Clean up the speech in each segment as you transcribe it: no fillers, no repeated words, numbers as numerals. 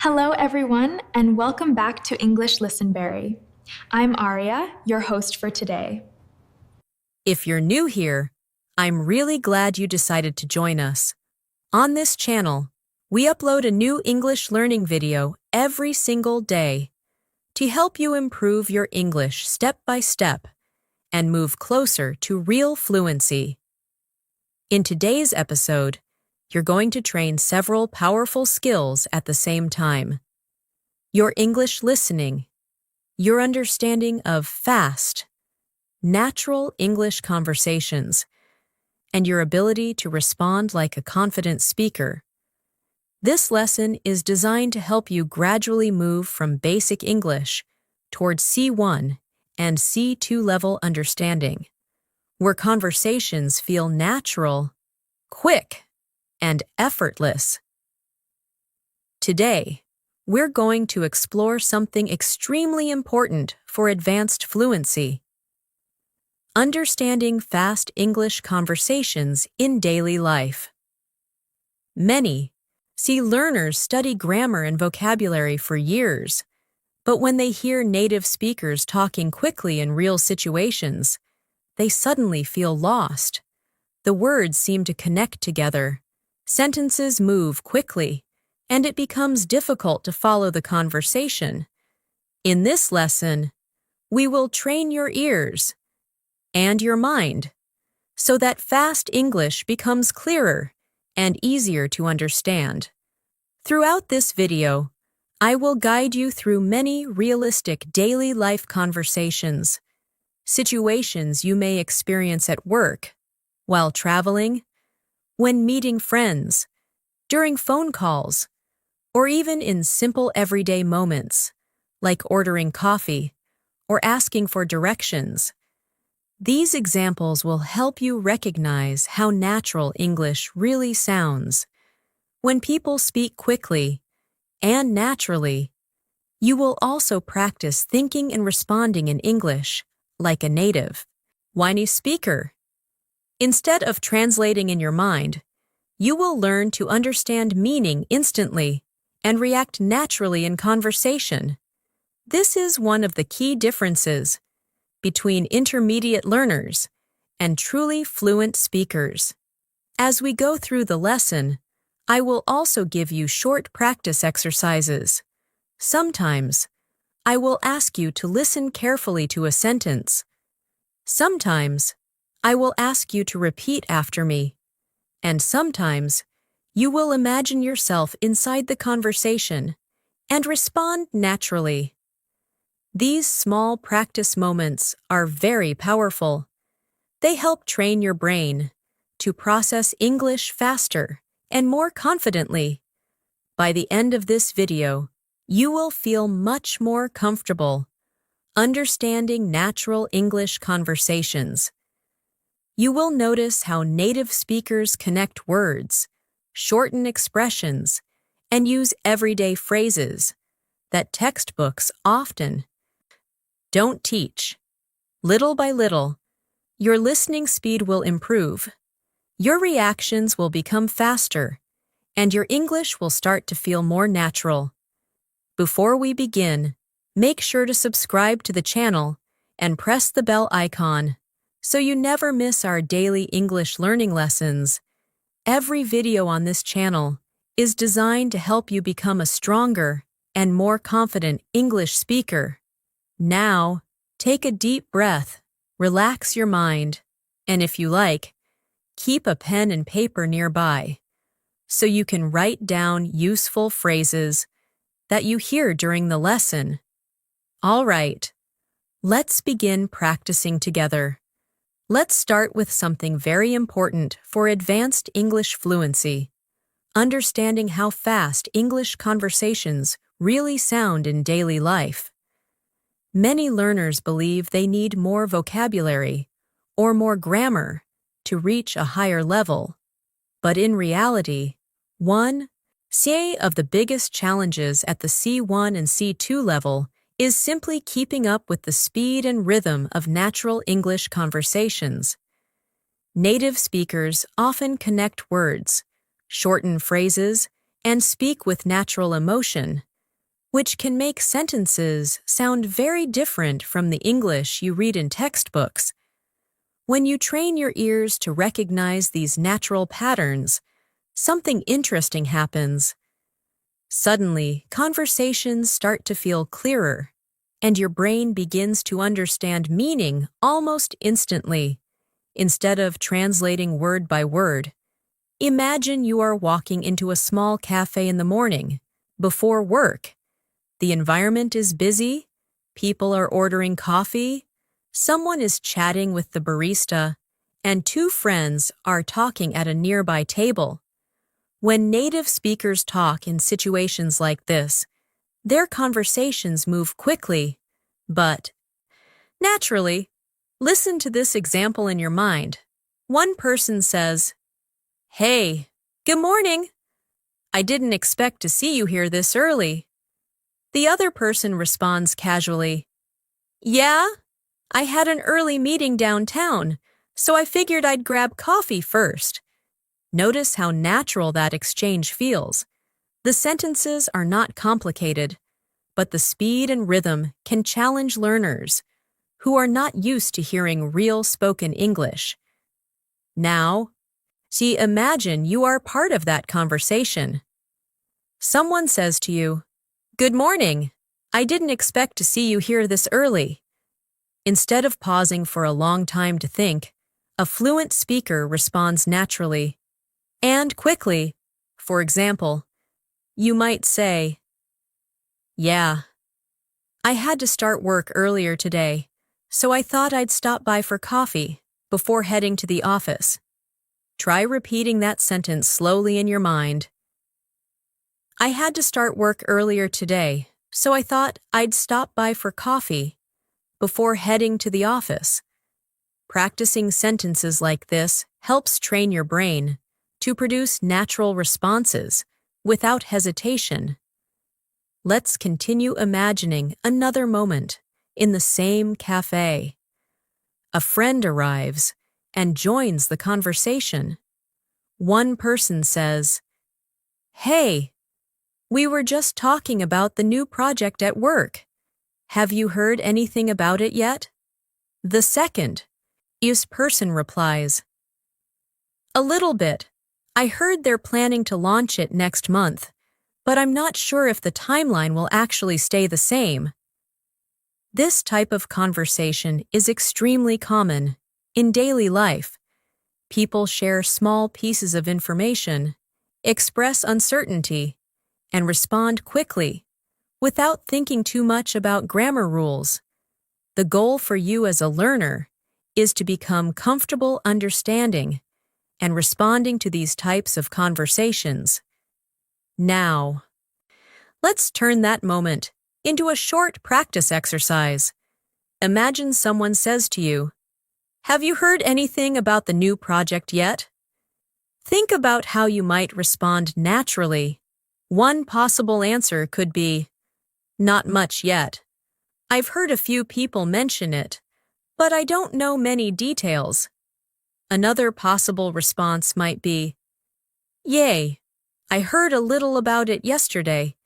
Hello, everyone, and welcome back to English ListenBerry. I'm Aria, your host for today. If you're new here, I'm really glad you decided to join us. On this channel, we upload a new English learning video every single day to help you improve your English step by step and move closer to real fluency. In today's episode, you're going to train several powerful skills at the same time. Your English listening, your understanding of fast, natural English conversations, and your ability to respond like a confident speaker. This lesson is designed to help you gradually move from basic English towards C1 and C2 level understanding, where conversations feel natural, quick, and effortless. Today, we're going to explore something extremely important for advanced fluency: understanding fast English conversations in daily life. Many learners study grammar and vocabulary for years, but when they hear native speakers talking quickly in real situations, they suddenly feel lost. The words seem to connect together, sentences move quickly, and it becomes difficult to follow the conversation. In this lesson, we will train your ears and your mind so that fast English becomes clearer and easier to understand. Throughout this video, I will guide you through many realistic daily life conversations, situations you may experience at work, while traveling, when meeting friends, during phone calls, or even in simple everyday moments, like ordering coffee or asking for directions. These examples will help you recognize how natural English really sounds. When people speak quickly and naturally, you will also practice thinking and responding in English like a native, whiny speaker. Instead of translating in your mind, you will learn to understand meaning instantly and react naturally in conversation. This is one of the key differences between intermediate learners and truly fluent speakers. As we go through the lesson, I will also give you short practice exercises. Sometimes, I will ask you to listen carefully to a sentence. Sometimes, I will ask you to repeat after me. And sometimes, you will imagine yourself inside the conversation and respond naturally. These small practice moments are very powerful. They help train your brain to process English faster and more confidently. By the end of this video, you will feel much more comfortable understanding natural English conversations. You will notice how native speakers connect words, shorten expressions, and use everyday phrases that textbooks often don't teach. Little by little, your listening speed will improve, your reactions will become faster, and your English will start to feel more natural. Before we begin, make sure to subscribe to the channel and press the bell icon so you never miss our daily English learning lessons. Every video on this channel is designed to help you become a stronger and more confident English speaker. Now, take a deep breath, relax your mind, and if you like, keep a pen and paper nearby so you can write down useful phrases that you hear during the lesson. All right, let's begin practicing together. Let's start with something very important for advanced English fluency: understanding how fast English conversations really sound in daily life. Many learners believe they need more vocabulary or more grammar to reach a higher level. But in reality, one of the biggest challenges at the C1 and C2 level is simply keeping up with the speed and rhythm of natural English conversations. Native speakers often connect words, shorten phrases, and speak with natural emotion, which can make sentences sound very different from the English you read in textbooks. When you train your ears to recognize these natural patterns, something interesting happens. Suddenly, conversations start to feel clearer, and your brain begins to understand meaning almost instantly. Instead of translating word by word, imagine you are walking into a small cafe in the morning, before work. The environment is busy, people are ordering coffee, someone is chatting with the barista, and two friends are talking at a nearby table. When native speakers talk in situations like this, their conversations move quickly, but naturally. Listen to this example in your mind. One person says, "Hey, good morning. I didn't expect to see you here this early." The other person responds casually, "Yeah, I had an early meeting downtown, so I figured I'd grab coffee first." Notice how natural that exchange feels. The sentences are not complicated, but the speed and rhythm can challenge learners who are not used to hearing real spoken English. Now, imagine you are part of that conversation. Someone says to you, "Good morning. I didn't expect to see you here this early." Instead of pausing for a long time to think, a fluent speaker responds naturally and quickly. For example, you might say, "Yeah, I had to start work earlier today, so I thought I'd stop by for coffee before heading to the office." Try repeating that sentence slowly in your mind. "I had to start work earlier today, so I thought I'd stop by for coffee before heading to the office." Practicing sentences like this helps train your brain to produce natural responses without hesitation. Let's continue imagining another moment in the same cafe. A friend arrives and joins the conversation. One person says, "Hey, we were just talking about the new project at work. Have you heard anything about it yet?" The second person replies, "A little bit. I heard they're planning to launch it next month, but I'm not sure if the timeline will actually stay the same." This type of conversation is extremely common in daily life. People share small pieces of information, express uncertainty, and respond quickly without thinking too much about grammar rules. The goal for you as a learner is to become comfortable understanding and responding to these types of conversations. Now, let's turn that moment into a short practice exercise. Imagine someone says to you, "Have you heard anything about the new project yet?" Think about how you might respond naturally. One possible answer could be, "Not much yet. I've heard a few people mention it, but I don't know many details." Another possible response might be, "Yay, I heard a little about it yesterday,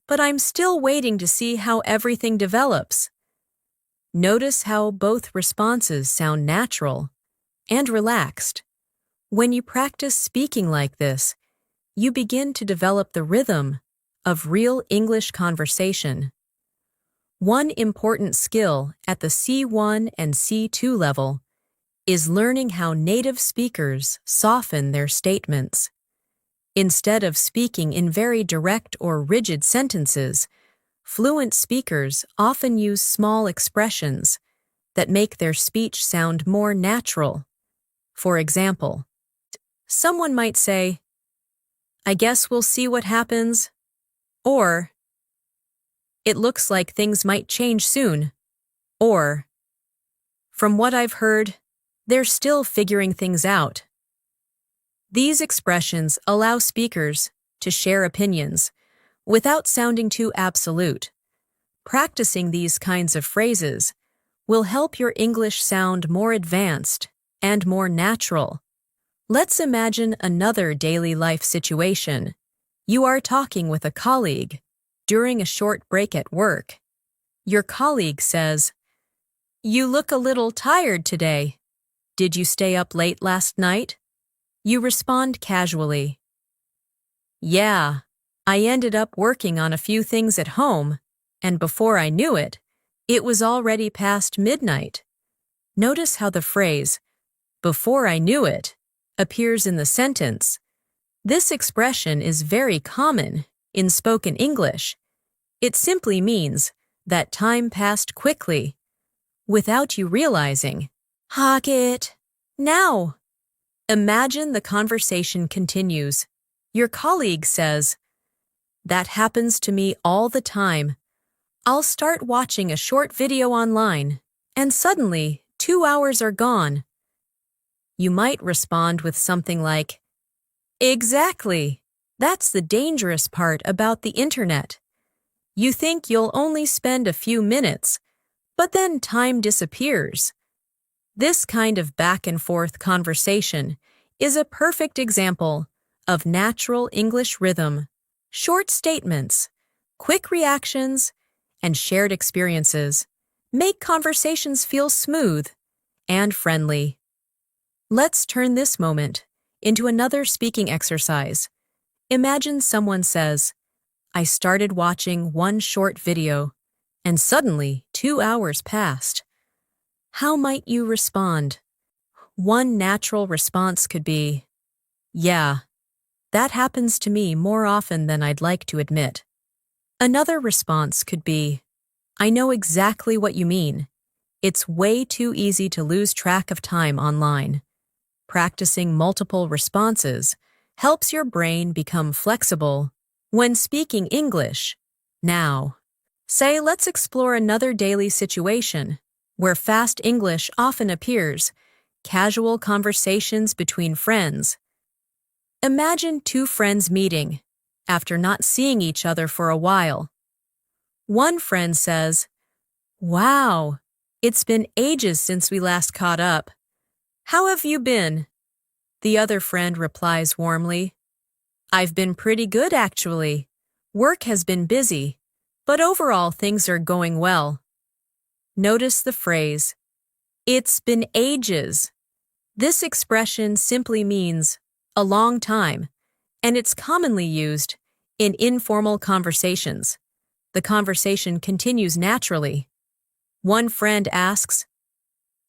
but I'm still waiting to see how everything develops." Notice how both responses sound natural and relaxed. When you practice speaking like this, you begin to develop the rhythm of real English conversation. One important skill at the C1 and C2 level is learning how native speakers soften their statements. Instead of speaking in very direct or rigid sentences, fluent speakers often use small expressions that make their speech sound more natural. For example, someone might say, "I guess we'll see what happens," or "It looks like things might change soon," or "From what I've heard, they're still figuring things out." These expressions allow speakers to share opinions without sounding too absolute. Practicing these kinds of phrases will help your English sound more advanced and more natural. Let's imagine another daily life situation. You are talking with a colleague. During a short break at work, your colleague says, "You look a little tired today. Did you stay up late last night?" You respond casually, "Yeah, I ended up working on a few things at home, and before I knew it, it was already past midnight." Notice how the phrase, "before I knew it," appears in the sentence. This expression is very common in spoken English. It simply means that time passed quickly, without you realizing. Hock it. Now. Imagine the conversation continues. Your colleague says, "That happens to me all the time. I'll start watching a short video online, and suddenly 2 hours are gone." You might respond with something like, "Exactly. That's the dangerous part about the internet. You think you'll only spend a few minutes, but then time disappears." This kind of back-and-forth conversation is a perfect example of natural English rhythm, short statements, quick reactions, and shared experiences make conversations feel smooth and friendly. Let's turn this moment into another speaking exercise. Imagine someone says, "I started watching one short video, and suddenly 2 hours passed." How might you respond? One natural response could be, "Yeah, that happens to me more often than I'd like to admit." Another response could be, "I know exactly what you mean. It's way too easy to lose track of time online." Practicing multiple responses helps your brain become flexible when speaking English. Now, let's explore another daily situation where fast English often appears, casual conversations between friends. Imagine two friends meeting after not seeing each other for a while. One friend says, "Wow, it's been ages since we last caught up. How have you been?" The other friend replies warmly, "I've been pretty good actually. Work has been busy, but overall things are going well." Notice the phrase, "It's been ages." This expression simply means a long time, and it's commonly used in informal conversations. The conversation continues naturally. One friend asks,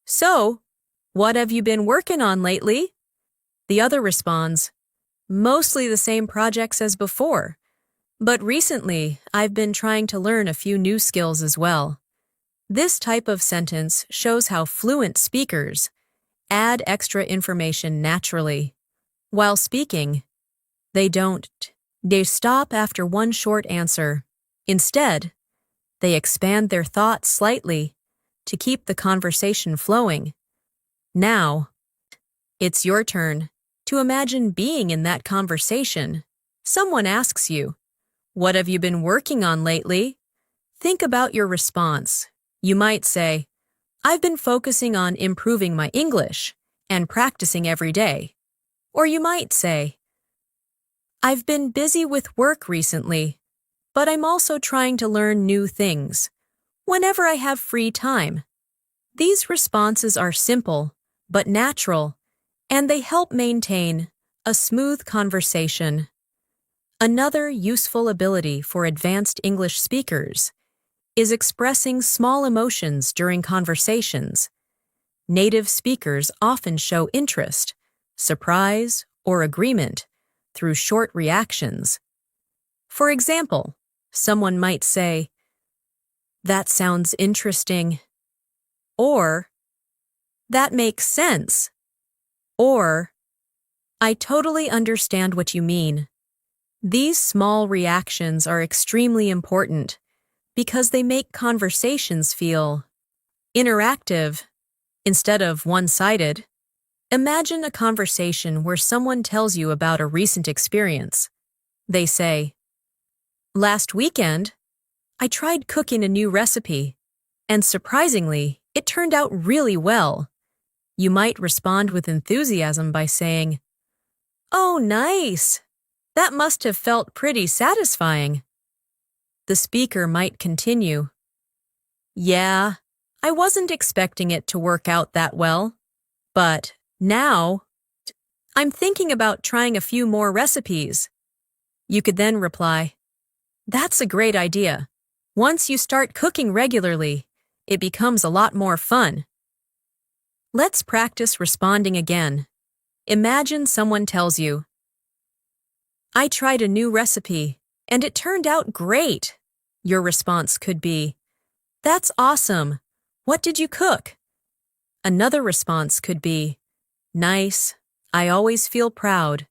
"So, what have you been working on lately?" The other responds, "Mostly the same projects as before, but recently I've been trying to learn a few new skills as well." This type of sentence shows how fluent speakers add extra information naturally. While speaking, they don't. They stop after one short answer. Instead, they expand their thoughts slightly to keep the conversation flowing. Now, it's your turn to imagine being in that conversation. Someone asks you, "What have you been working on lately?" Think about your response. You might say, "I've been focusing on improving my English and practicing every day." Or you might say, "I've been busy with work recently, but I'm also trying to learn new things whenever I have free time." These responses are simple but natural, and they help maintain a smooth conversation. Another useful ability for advanced English speakers is expressing small emotions during conversations. Native speakers often show interest, surprise, or agreement through short reactions. For example, someone might say, "That sounds interesting," or "That makes sense," or "I totally understand what you mean." These small reactions are extremely important because they make conversations feel interactive instead of one-sided. Imagine a conversation where someone tells you about a recent experience. They say, "Last weekend, I tried cooking a new recipe, and surprisingly, it turned out really well." You might respond with enthusiasm by saying, "Oh, nice! That must have felt pretty satisfying." The speaker might continue, "Yeah, I wasn't expecting it to work out that well, but now I'm thinking about trying a few more recipes." You could then reply, "That's a great idea. Once you start cooking regularly, it becomes a lot more fun." Let's practice responding again. Imagine someone tells you, "I tried a new recipe, and it turned out great." Your response could be, "That's awesome. What did you cook?" Another response could be, "Nice. I always feel proud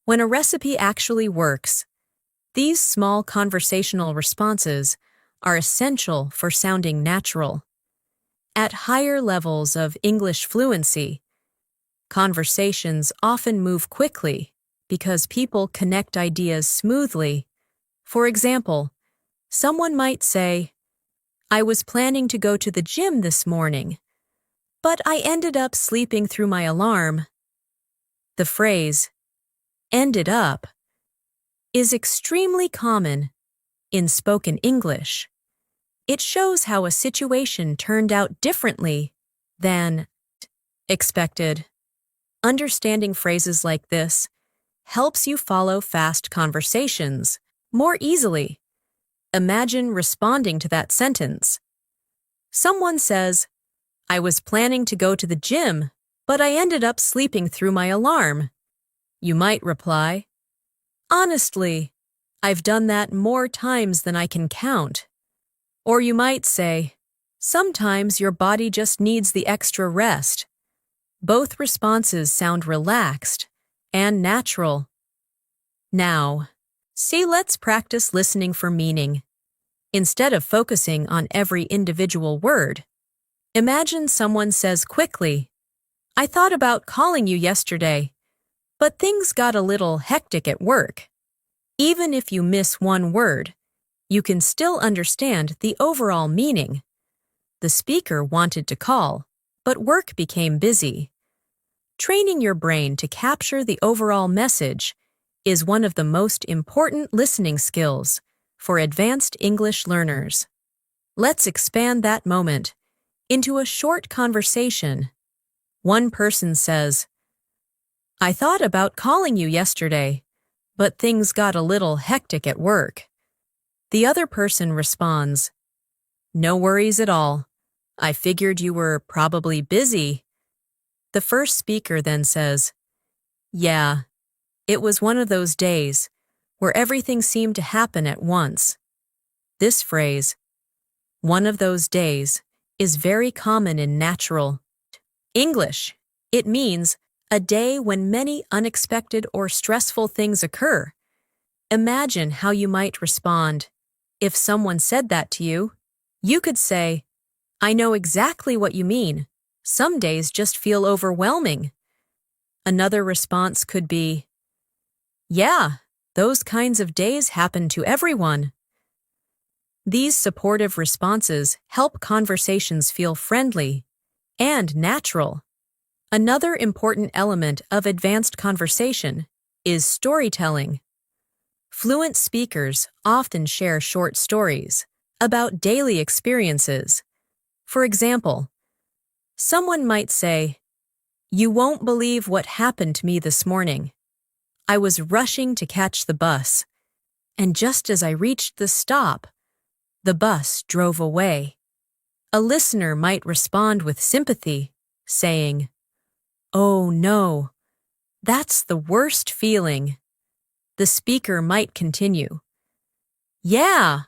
when a recipe actually works." These small conversational responses are essential for sounding natural. At higher levels of English fluency, conversations often move quickly because people connect ideas smoothly. For example, someone might say, "I was planning to go to the gym this morning, but I ended up sleeping through my alarm." The phrase, "ended up," is extremely common in spoken English. It shows how a situation turned out differently than expected. Understanding phrases like this helps you follow fast conversations more easily. Imagine responding to that sentence. Someone says, "I was planning to go to the gym, but I ended up sleeping through my alarm." You might reply, "Honestly, I've done that more times than I can count." Or you might say, "Sometimes your body just needs the extra rest." Both responses sound relaxed and natural. Now, let's practice listening for meaning. Instead of focusing on every individual word, imagine someone says quickly, "I thought about calling you yesterday, but things got a little hectic at work." Even if you miss one word, you can still understand the overall meaning. The speaker wanted to call, but work became busy. Training your brain to capture the overall message is one of the most important listening skills for advanced English learners. Let's expand that moment into a short conversation. One person says, "I thought about calling you yesterday, but things got a little hectic at work." The other person responds, "No worries at all. I figured you were probably busy." The first speaker then says, "Yeah, it was one of those days where everything seemed to happen at once." This phrase, "one of those days," is very common in natural English. It means a day when many unexpected or stressful things occur. Imagine how you might respond if someone said that to you. You could say, "I know exactly what you mean. Some days just feel overwhelming." Another response could be, "Yeah, those kinds of days happen to everyone." These supportive responses help conversations feel friendly and natural. Another important element of advanced conversation is storytelling. Fluent speakers often share short stories about daily experiences. For example, someone might say, "You won't believe what happened to me this morning. I was rushing to catch the bus, and just as I reached the stop, the bus drove away." A listener might respond with sympathy, saying, "Oh no, that's the worst feeling." The speaker might continue, "Yeah,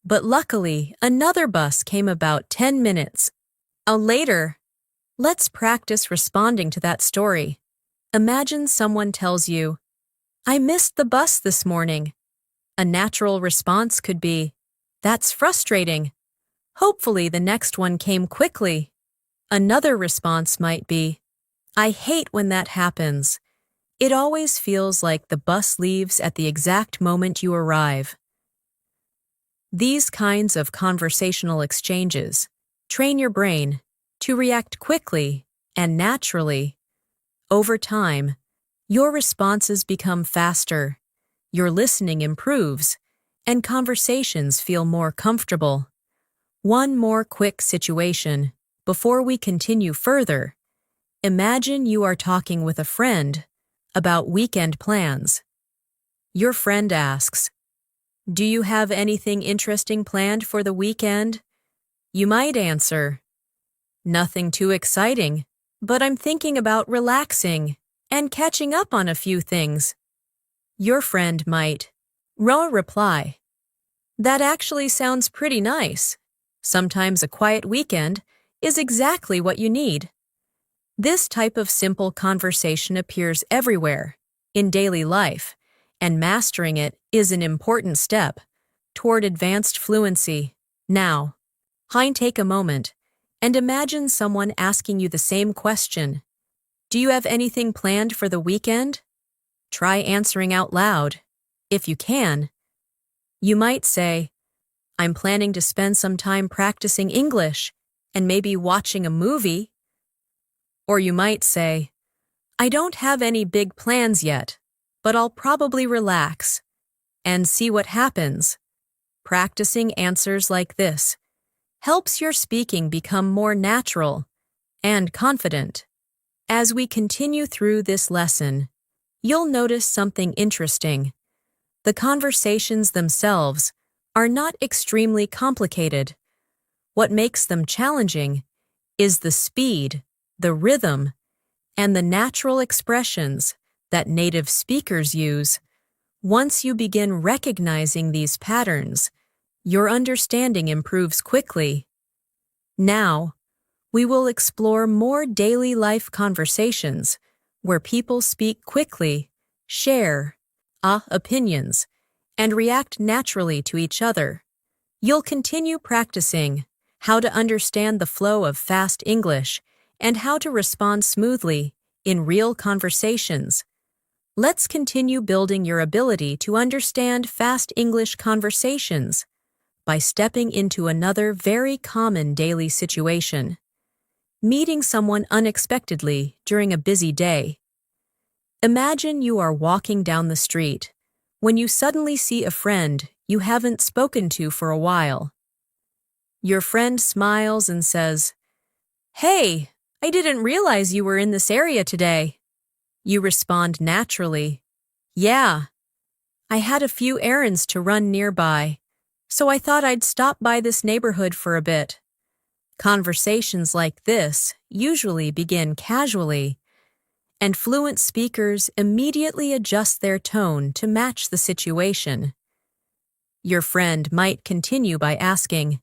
but luckily another bus came about 10 minutes later." Let's practice responding to that story. Imagine someone tells you, "I missed the bus this morning." A natural response could be, "That's frustrating. Hopefully the next one came quickly." Another response might be, "I hate when that happens. It always feels like the bus leaves at the exact moment you arrive." These kinds of conversational exchanges train your brain to react quickly and naturally. Over time, your responses become faster, your listening improves, and conversations feel more comfortable. One more quick situation. Before we continue further, imagine you are talking with a friend about weekend plans. Your friend asks, "Do you have anything interesting planned for the weekend?" You might answer, "Nothing too exciting, but I'm thinking about relaxing and catching up on a few things." Your friend might reply, "That actually sounds pretty nice. Sometimes a quiet weekend is exactly what you need." This type of simple conversation appears everywhere in daily life, and mastering it is an important step toward advanced fluency. Now, take a moment and imagine someone asking you the same question. "Do you have anything planned for the weekend?" Try answering out loud. If you can, you might say, "I'm planning to spend some time practicing English and maybe watching a movie." Or you might say, "I don't have any big plans yet, but I'll probably relax and see what happens." Practicing answers like this helps your speaking become more natural and confident. As we continue through this lesson, you'll notice something interesting. The conversations themselves are not extremely complicated. What makes them challenging is the speed, the rhythm, and the natural expressions that native speakers use. Once you begin recognizing these patterns, your understanding improves quickly. Now, we will explore more daily life conversations where people speak quickly, share opinions, and react naturally to each other. You'll continue practicing how to understand the flow of fast English and how to respond smoothly in real conversations. Let's continue building your ability to understand fast English conversations by stepping into another very common daily situation. Meeting someone unexpectedly during a busy day. Imagine you are walking down the street when you suddenly see a friend you haven't spoken to for a while. Your friend smiles and says, "Hey, I didn't realize you were in this area today." You respond naturally, "Yeah, I had a few errands to run nearby, so I thought I'd stop by this neighborhood for a bit." Conversations like this usually begin casually, and fluent speakers immediately adjust their tone to match the situation. Your friend might continue by asking,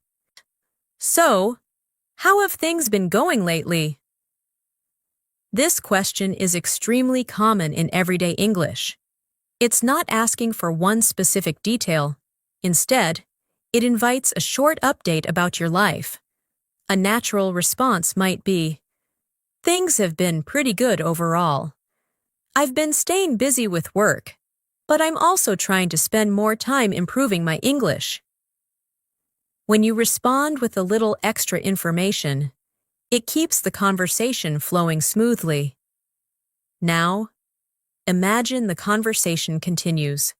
"So, how have things been going lately?" This question is extremely common in everyday English. It's not asking for one specific detail. Instead, it invites a short update about your life. A natural response might be, "Things have been pretty good overall. I've been staying busy with work, but I'm also trying to spend more time improving my English." When you respond with a little extra information, it keeps the conversation flowing smoothly. Now, imagine the conversation continues.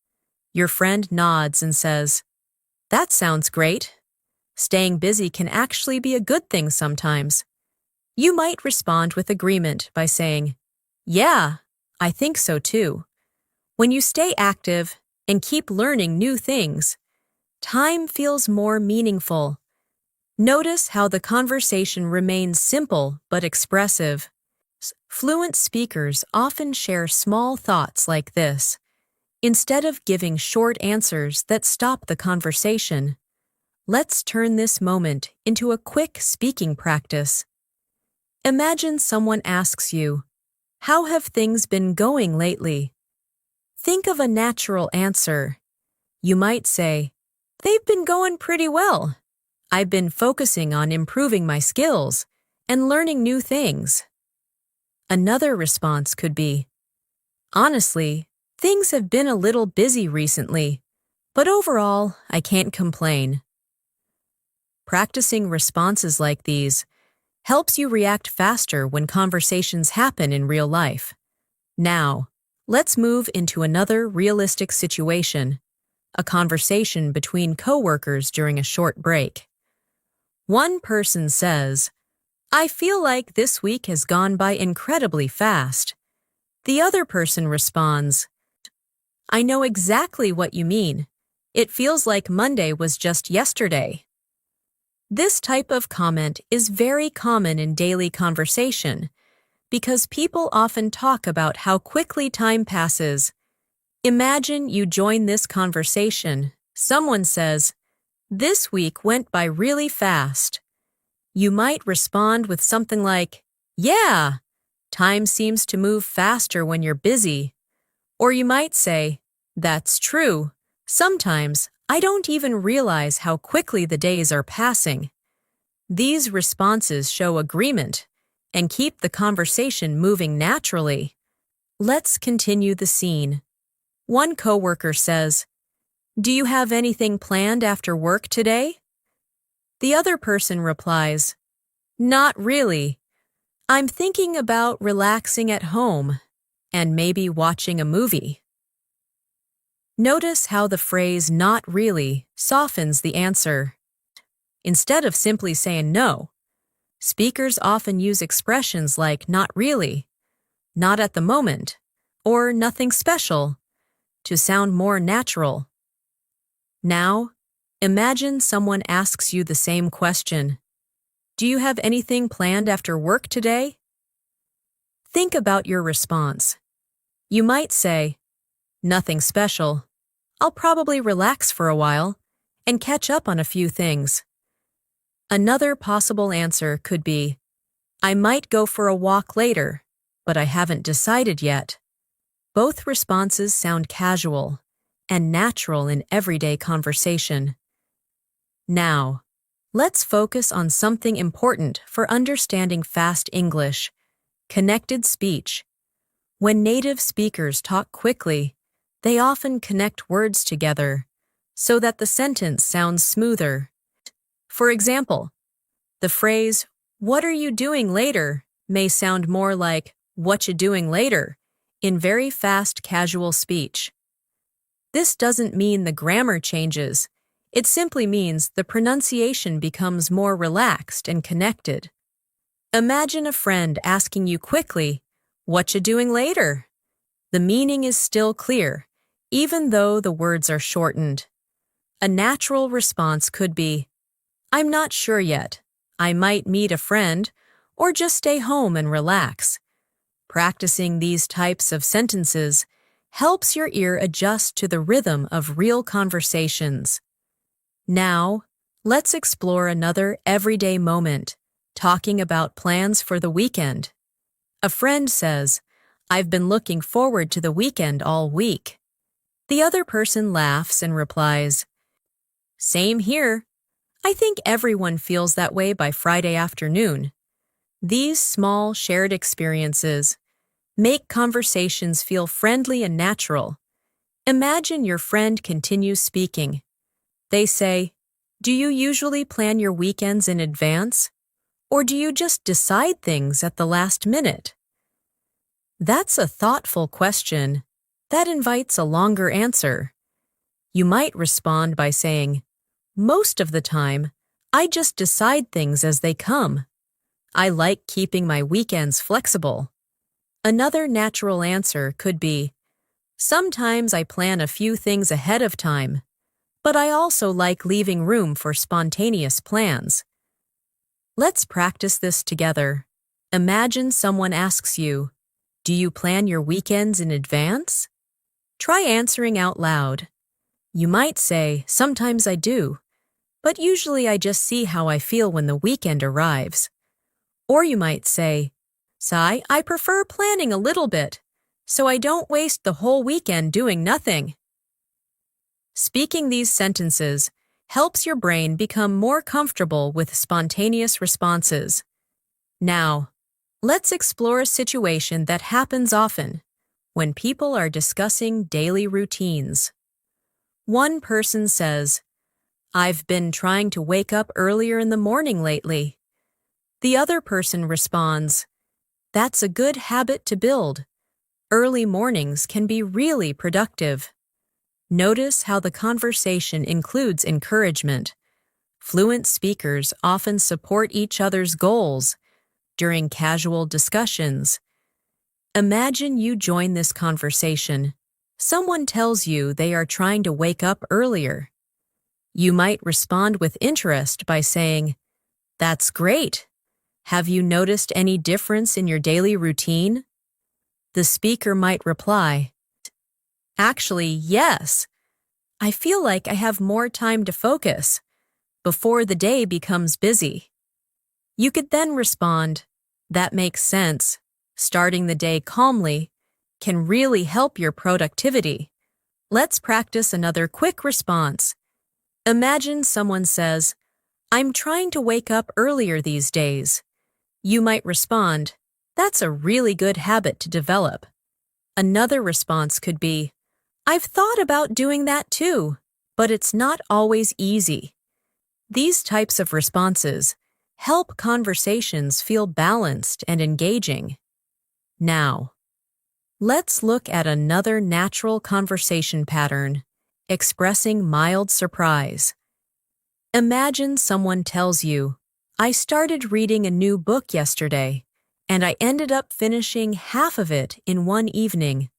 Your friend nods and says, "That sounds great. Staying busy can actually be a good thing sometimes." You might respond with agreement by saying, "Yeah, I think so too." When you stay active and keep learning new things, time feels more meaningful. Notice how the conversation remains simple but expressive. Fluent speakers often share small thoughts like this. Instead of giving short answers that stop the conversation, let's turn this moment into a quick speaking practice. Imagine someone asks you, "How have things been going lately?" Think of a natural answer. You might say, "They've been going pretty well. I've been focusing on improving my skills and learning new things." Another response could be, "Honestly, things have been a little busy recently, but overall, I can't complain." Practicing responses like these helps you react faster when conversations happen in real life. Now, let's move into another realistic situation. a conversation between coworkers during a short break. One person says, "I feel like this week has gone by incredibly fast." The other person responds, "I know exactly what you mean. It feels like Monday was just yesterday." This type of comment is very common in daily conversation because people often talk about how quickly time passes. Imagine you join this conversation. Someone says, "This week went by really fast." You might respond with something like, "Yeah, time seems to move faster when you're busy." Or you might say, "That's true. Sometimes I don't even realize how quickly the days are passing." These responses show agreement and keep the conversation moving naturally. Let's continue the scene. One coworker says, "Do you have anything planned after work today?" The other person replies, "Not really. I'm thinking about relaxing at home and maybe watching a movie." Notice how the phrase "not really" softens the answer. Instead of simply saying no, speakers often use expressions like "not really," "not at the moment," or "nothing special" to sound more natural. Now, imagine someone asks you the same question. "Do you have anything planned after work today?" Think about your response. You might say, "Nothing special. I'll probably relax for a while and catch up on a few things." Another possible answer could be, "I might go for a walk later, but I haven't decided yet." Both responses sound casual and natural in everyday conversation. Now, let's focus on something important for understanding fast English: connected speech. When native speakers talk quickly, they often connect words together so that the sentence sounds smoother. For example, the phrase, "What are you doing later?" may sound more like, "What you doing later?" in very fast, casual speech. This doesn't mean the grammar changes. It simply means the pronunciation becomes more relaxed and connected. Imagine a friend asking you quickly, "What you doing later?" The meaning is still clear, even though the words are shortened. A natural response could be, "I'm not sure yet. I might meet a friend or just stay home and relax." Practicing these types of sentences helps your ear adjust to the rhythm of real conversations. Now, let's explore another everyday moment, talking about plans for the weekend. A friend says, "I've been looking forward to the weekend all week." The other person laughs and replies, "Same here. I think everyone feels that way by Friday afternoon." These small shared experiences make conversations feel friendly and natural. Imagine your friend continues speaking. They say, "Do you usually plan your weekends in advance? Or do you just decide things at the last minute?" That's a thoughtful question that invites a longer answer. You might respond by saying, "Most of the time, I just decide things as they come. I like keeping my weekends flexible." Another natural answer could be, "Sometimes I plan a few things ahead of time, but I also like leaving room for spontaneous plans." Let's practice this together. Imagine someone asks you, "Do you plan your weekends in advance?" Try answering out loud. You might say, "Sometimes I do, but usually I just see how I feel when the weekend arrives." Or you might say, "Sai, I prefer planning a little bit, so I don't waste the whole weekend doing nothing." Speaking these sentences helps your brain become more comfortable with spontaneous responses. Now, let's explore a situation that happens often when people are discussing daily routines. One person says, "I've been trying to wake up earlier in the morning lately." The other person responds, "That's a good habit to build. Early mornings can be really productive." Notice how the conversation includes encouragement. Fluent speakers often support each other's goals during casual discussions. Imagine you join this conversation. Someone tells you they are trying to wake up earlier. You might respond with interest by saying, "That's great. Have you noticed any difference in your daily routine?" The speaker might reply, "Actually, yes. I feel like I have more time to focus before the day becomes busy." You could then respond, "That makes sense. Starting the day calmly can really help your productivity." Let's practice another quick response. Imagine someone says, "I'm trying to wake up earlier these days." You might respond, "That's a really good habit to develop." Another response could be, "I've thought about doing that too, but it's not always easy." These types of responses help conversations feel balanced and engaging. Now, let's look at another natural conversation pattern, expressing mild surprise. Imagine someone tells you, "I started reading a new book yesterday, and I ended up finishing half of it in one evening."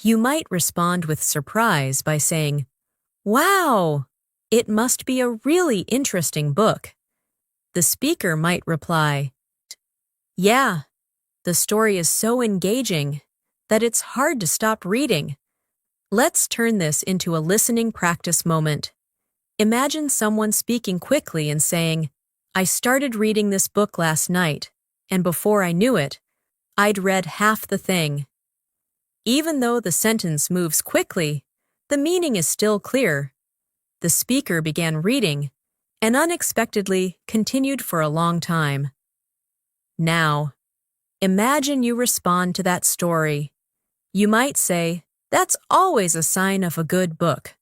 You might respond with surprise by saying, "Wow, it must be a really interesting book." The speaker might reply, "Yeah, the story is so engaging that it's hard to stop reading." Let's turn this into a listening practice moment. Imagine someone speaking quickly and saying, "I started reading this book last night, and before I knew it, I'd read half the thing." Even though the sentence moves quickly, the meaning is still clear. The speaker began reading and unexpectedly continued for a long time. Now, imagine you respond to that story. You might say, "That's always a sign of a good book."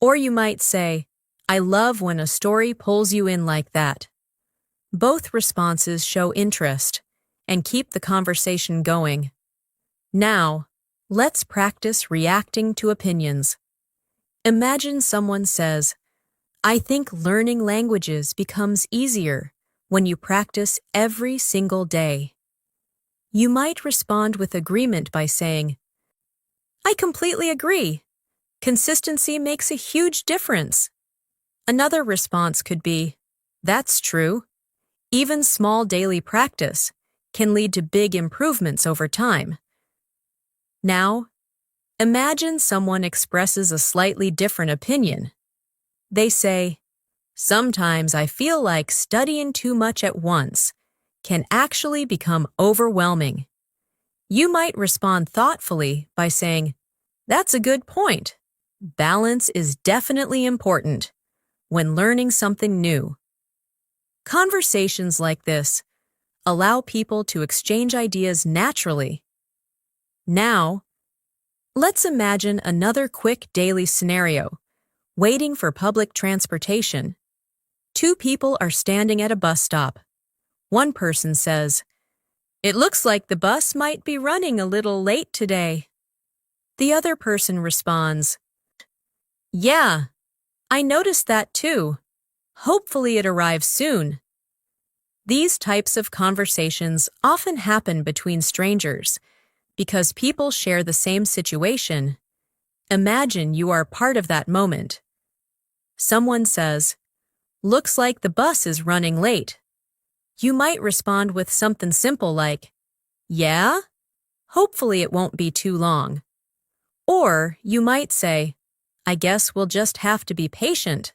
Or you might say, "I love when a story pulls you in like that." Both responses show interest and keep the conversation going. Now, let's practice reacting to opinions. Imagine someone says, "I think learning languages becomes easier when you practice every single day." You might respond with agreement by saying, "I completely agree. Consistency makes a huge difference." Another response could be, "That's true. Even small daily practice can lead to big improvements over time." Now, imagine someone expresses a slightly different opinion. They say, "Sometimes I feel like studying too much at once can actually become overwhelming." You might respond thoughtfully by saying, "That's a good point. Balance is definitely important when learning something new." Conversations like this allow people to exchange ideas naturally. Now, let's imagine another quick daily scenario, waiting for public transportation. Two people are standing at a bus stop. One person says, "It looks like the bus might be running a little late today." The other person responds, "Yeah, I noticed that too. Hopefully it arrives soon." These types of conversations often happen between strangers because people share the same situation. Imagine you are part of that moment. Someone says, "Looks like the bus is running late." You might respond with something simple like, "Yeah? Hopefully it won't be too long." Or you might say, "I guess we'll just have to be patient."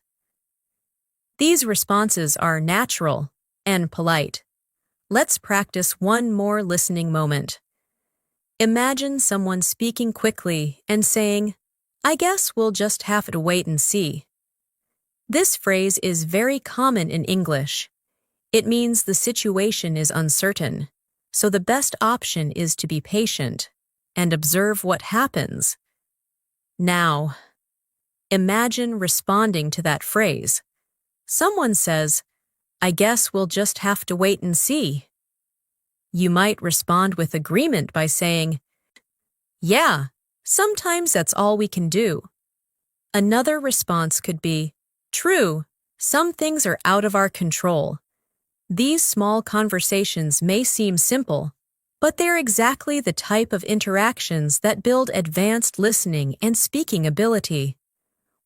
These responses are natural and polite. Let's practice one more listening moment. Imagine someone speaking quickly and saying, "I guess we'll just have to wait and see." This phrase is very common in English. It means the situation is uncertain, so the best option is to be patient and observe what happens. Now, imagine responding to that phrase. Someone says, "I guess we'll just have to wait and see." You might respond with agreement by saying, "Yeah, sometimes that's all we can do." Another response could be, "True, some things are out of our control." These small conversations may seem simple, but they're exactly the type of interactions that build advanced listening and speaking ability.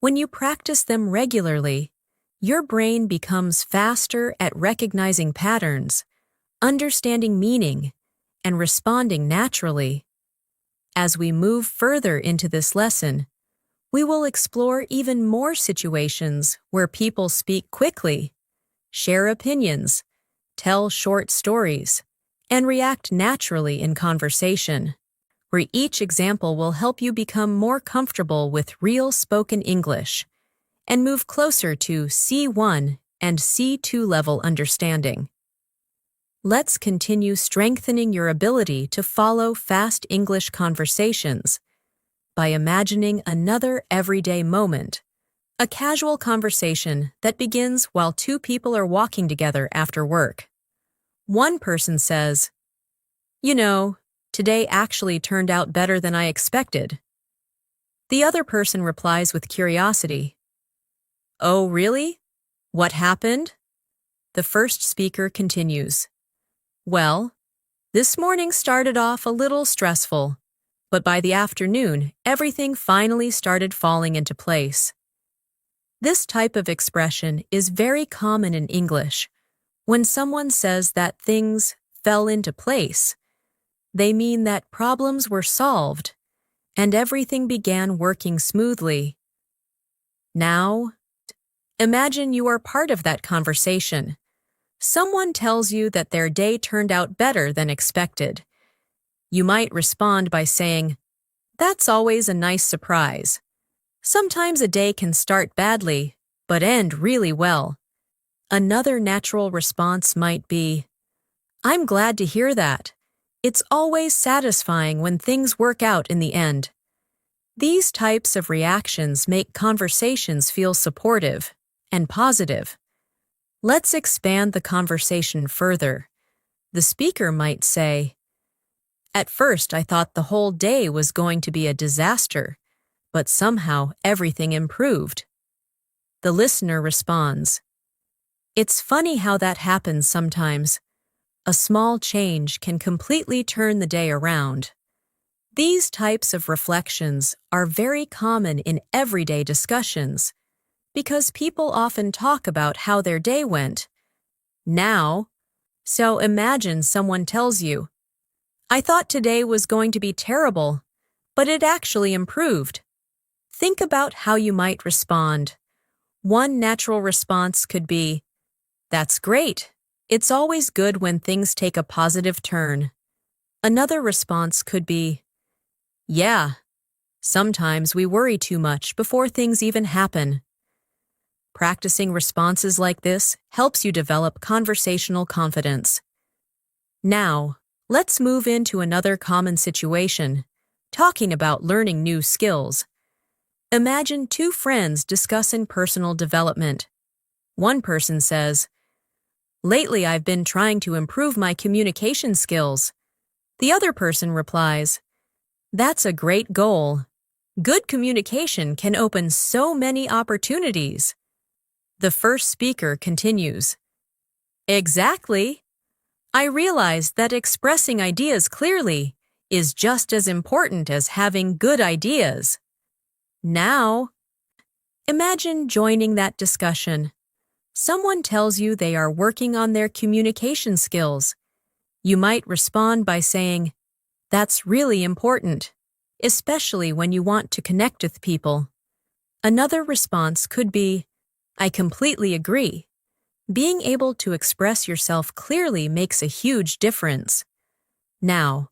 When you practice them regularly, your brain becomes faster at recognizing patterns, understanding meaning, and responding naturally. As we move further into this lesson, we will explore even more situations where people speak quickly, share opinions, tell short stories, and react naturally in conversation, where each example will help you become more comfortable with real spoken English and move closer to C1 and C2 level understanding. Let's continue strengthening your ability to follow fast English conversations by imagining another everyday moment, a casual conversation that begins while two people are walking together after work. One person says, "You know, today actually turned out better than I expected." The other person replies with curiosity, "Oh, really? What happened?" The first speaker continues, "Well, this morning started off a little stressful, but by the afternoon, everything finally started falling into place." This type of expression is very common in English. When someone says that things fell into place, they mean that problems were solved and everything began working smoothly. Now, imagine you are part of that conversation. Someone tells you that their day turned out better than expected. You might respond by saying, "That's always a nice surprise." Sometimes a day can start badly, but end really well. Another natural response might be, "I'm glad to hear that. It's always satisfying when things work out in the end." These types of reactions make conversations feel supportive and positive. Let's expand the conversation further. The speaker might say, "At first I thought the whole day was going to be a disaster, but somehow everything improved." The listener responds, "It's funny how that happens sometimes. A small change can completely turn the day around." These types of reflections are very common in everyday discussions because people often talk about how their day went. So imagine someone tells you, "I thought today was going to be terrible, but it actually improved." Think about how you might respond. One natural response could be, "That's great. It's always good when things take a positive turn." Another response could be, "Yeah, sometimes we worry too much before things even happen." Practicing responses like this helps you develop conversational confidence. Now, let's move into another common situation, talking about learning new skills. Imagine two friends discussing personal development. One person says, "Lately I've been trying to improve my communication skills." The other person replies, "That's a great goal. Good communication can open so many opportunities." The first speaker continues, "Exactly. I realized that expressing ideas clearly is just as important as having good ideas." Now, imagine joining that discussion. Someone tells you they are working on their communication skills. You might respond by saying, "That's really important, especially when you want to connect with people." Another response could be, "I completely agree. Being able to express yourself clearly makes a huge difference." Now,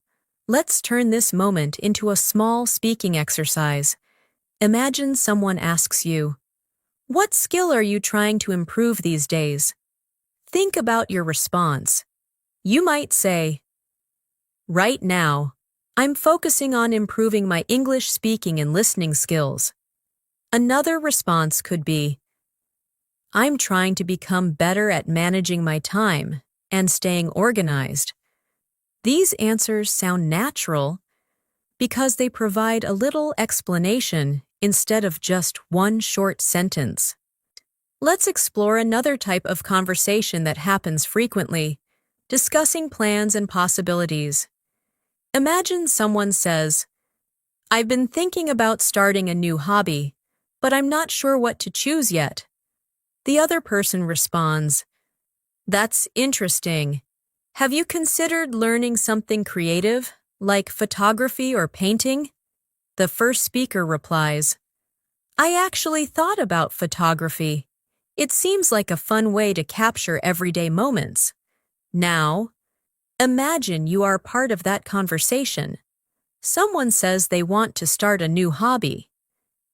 let's turn this moment into a small speaking exercise. Imagine someone asks you, "What skill are you trying to improve these days?" Think about your response. You might say, "Right now, I'm focusing on improving my English speaking and listening skills." Another response could be, "I'm trying to become better at managing my time and staying organized." These answers sound natural because they provide a little explanation instead of just one short sentence. Let's explore another type of conversation that happens frequently, discussing plans and possibilities. Imagine someone says, "I've been thinking about starting a new hobby, but I'm not sure what to choose yet." The other person responds, "That's interesting. Have you considered learning something creative, like photography or painting?" The first speaker replies, "I actually thought about photography. It seems like a fun way to capture everyday moments." Now, imagine you are part of that conversation. Someone says they want to start a new hobby.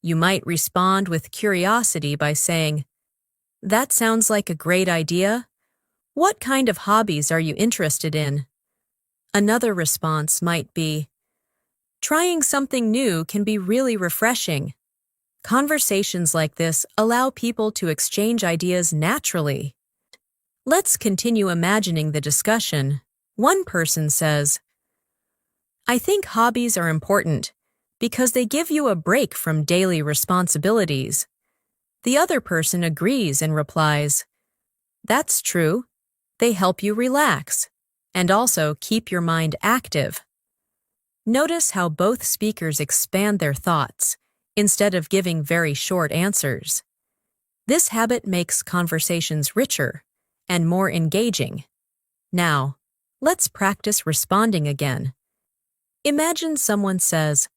You might respond with curiosity by saying, "That sounds like a great idea. What kind of hobbies are you interested in?" Another response might be, "Trying something new can be really refreshing." Conversations like this allow people to exchange ideas naturally. Let's continue imagining the discussion. One person says, "I think hobbies are important because they give you a break from daily responsibilities." The other person agrees and replies, "That's true. They help you relax and also keep your mind active." Notice how both speakers expand their thoughts instead of giving very short answers. This habit makes conversations richer and more engaging. Now, let's practice responding again. Imagine someone says,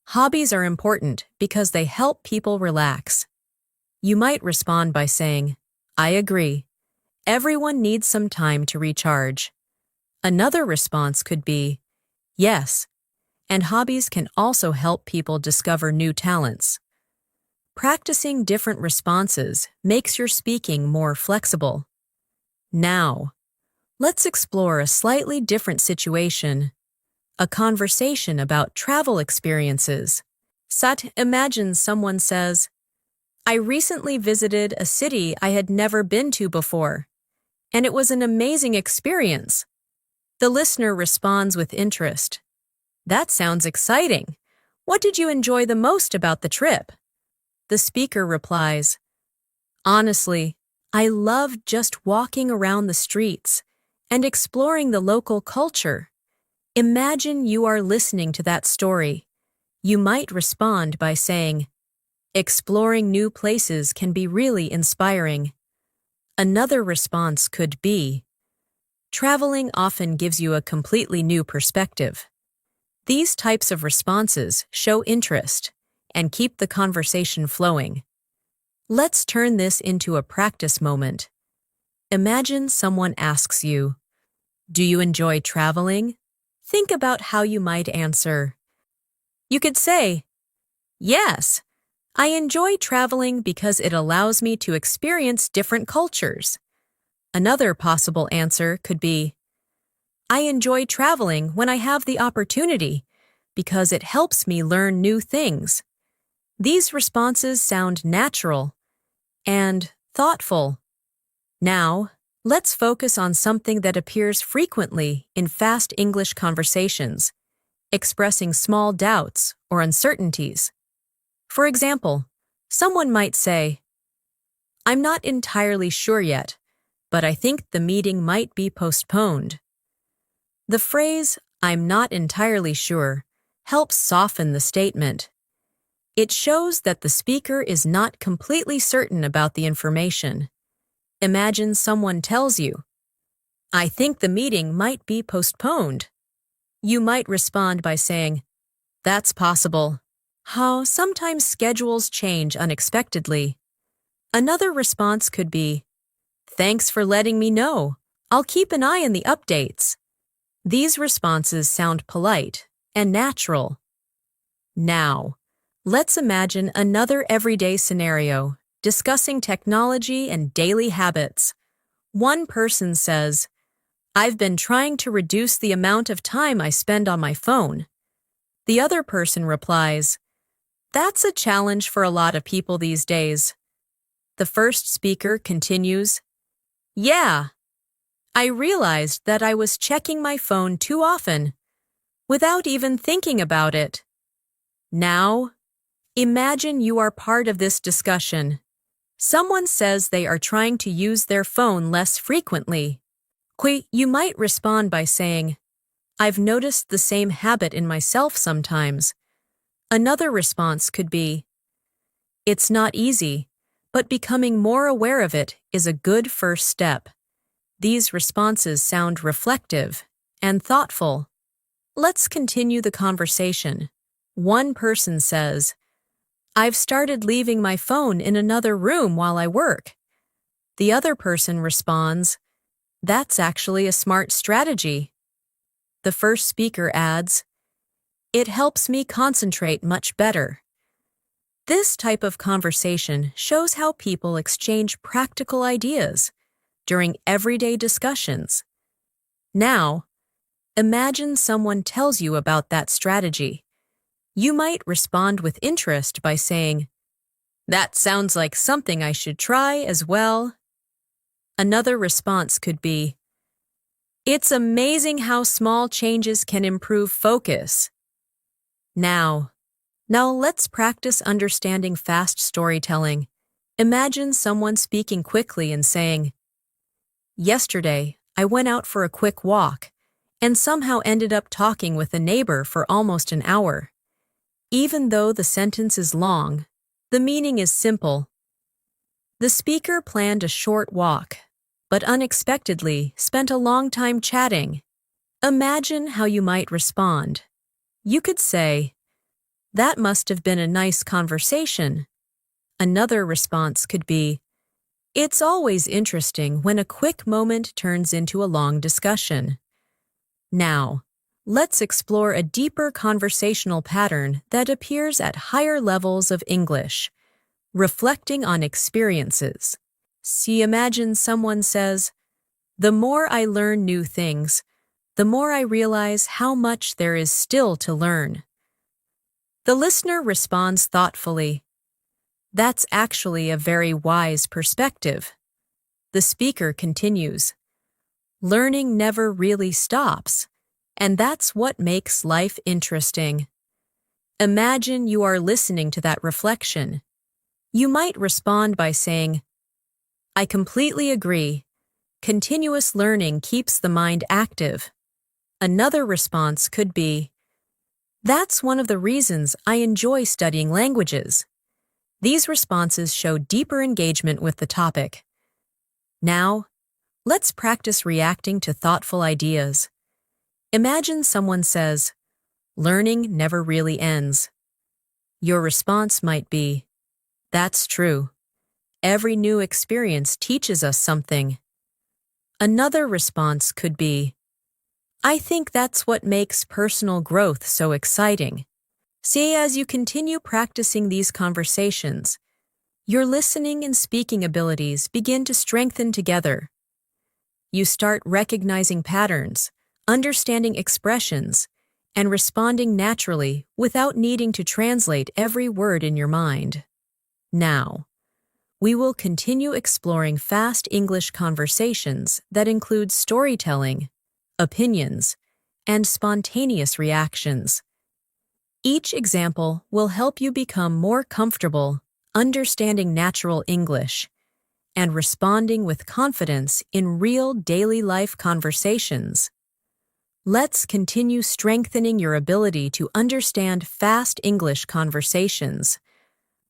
"Hobbies are important because they help people relax." You might respond by saying, "I agree. Everyone needs some time to recharge." Another response could be, "Yes, and hobbies can also help people discover new talents." Practicing different responses makes your speaking more flexible. Now, let's explore a slightly different situation, a conversation about travel experiences. Imagine someone says, "I recently visited a city I had never been to before, and it was an amazing experience." The listener responds with interest, "That sounds exciting. What did you enjoy the most about the trip?" The speaker replies, "Honestly, I loved just walking around the streets and exploring the local culture." Imagine you are listening to that story. You might respond by saying, "Exploring new places can be really inspiring." Another response could be, "Traveling often gives you a completely new perspective." These types of responses show interest and keep the conversation flowing. Let's turn this into a practice moment. Imagine someone asks you, "Do you enjoy traveling?" Think about how you might answer. You could say, "Yes, I enjoy traveling because it allows me to experience different cultures." Another possible answer could be, "I enjoy traveling when I have the opportunity because it helps me learn new things." These responses sound natural and thoughtful. Now, let's focus on something that appears frequently in fast English conversations, expressing small doubts or uncertainties. For example, someone might say, "I'm not entirely sure yet, but I think the meeting might be postponed." The phrase, "I'm not entirely sure," helps soften the statement. It shows that the speaker is not completely certain about the information. Imagine someone tells you, "I think the meeting might be postponed." You might respond by saying, "That's possible. How sometimes schedules change unexpectedly." Another response could be, "Thanks for letting me know. I'll keep an eye on the updates." These responses sound polite and natural. Now, let's imagine another everyday scenario, discussing technology and daily habits. One person says, "I've been trying to reduce the amount of time I spend on my phone." The other person replies, "That's a challenge for a lot of people these days." The first speaker continues, "Yeah, I realized that I was checking my phone too often, without even thinking about it." Now, Imagine you are part of this discussion. Someone says they are trying to use their phone less frequently. You might respond by saying, I've noticed the same habit in myself sometimes. Another response could be, it's not easy, but becoming more aware of it is a good first step. These responses sound reflective and thoughtful. Let's continue the conversation. One person says, I've started leaving my phone in another room while I work. The other person responds, that's actually a smart strategy. The first speaker adds, it helps me concentrate much better. This type of conversation shows how people exchange practical ideas during everyday discussions. Now, imagine someone tells you about that strategy. You might respond with interest by saying, that sounds like something I should try as well. Another response could be, it's amazing how small changes can improve focus. Now let's practice understanding fast storytelling. Imagine someone speaking quickly and saying, yesterday, I went out for a quick walk and somehow ended up talking with a neighbor for almost an hour. Even though the sentence is long, the meaning is simple. The speaker planned a short walk, but unexpectedly spent a long time chatting. Imagine how you might respond. You could say, that must have been a nice conversation. Another response could be, it's always interesting when a quick moment turns into a long discussion. Now, let's explore a deeper conversational pattern that appears at higher levels of English, reflecting on experiences. Imagine someone says, the more I learn new things, the more I realize how much there is still to learn. The listener responds thoughtfully, that's actually a very wise perspective. The speaker continues, learning never really stops, and that's what makes life interesting. Imagine you are listening to that reflection. You might respond by saying, I completely agree. Continuous learning keeps the mind active. Another response could be, that's one of the reasons I enjoy studying languages. These responses show deeper engagement with the topic. Now, let's practice reacting to thoughtful ideas. Imagine someone says, learning never really ends. Your response might be, that's true. Every new experience teaches us something. Another response could be, I think that's what makes personal growth so exciting. As you continue practicing these conversations, your listening and speaking abilities begin to strengthen together. You start recognizing patterns, understanding expressions, and responding naturally without needing to translate every word in your mind. Now, we will continue exploring fast English conversations that include storytelling, opinions, and spontaneous reactions. Each example will help you become more comfortable understanding natural English and responding with confidence in real daily life conversations. Let's continue strengthening your ability to understand fast English conversations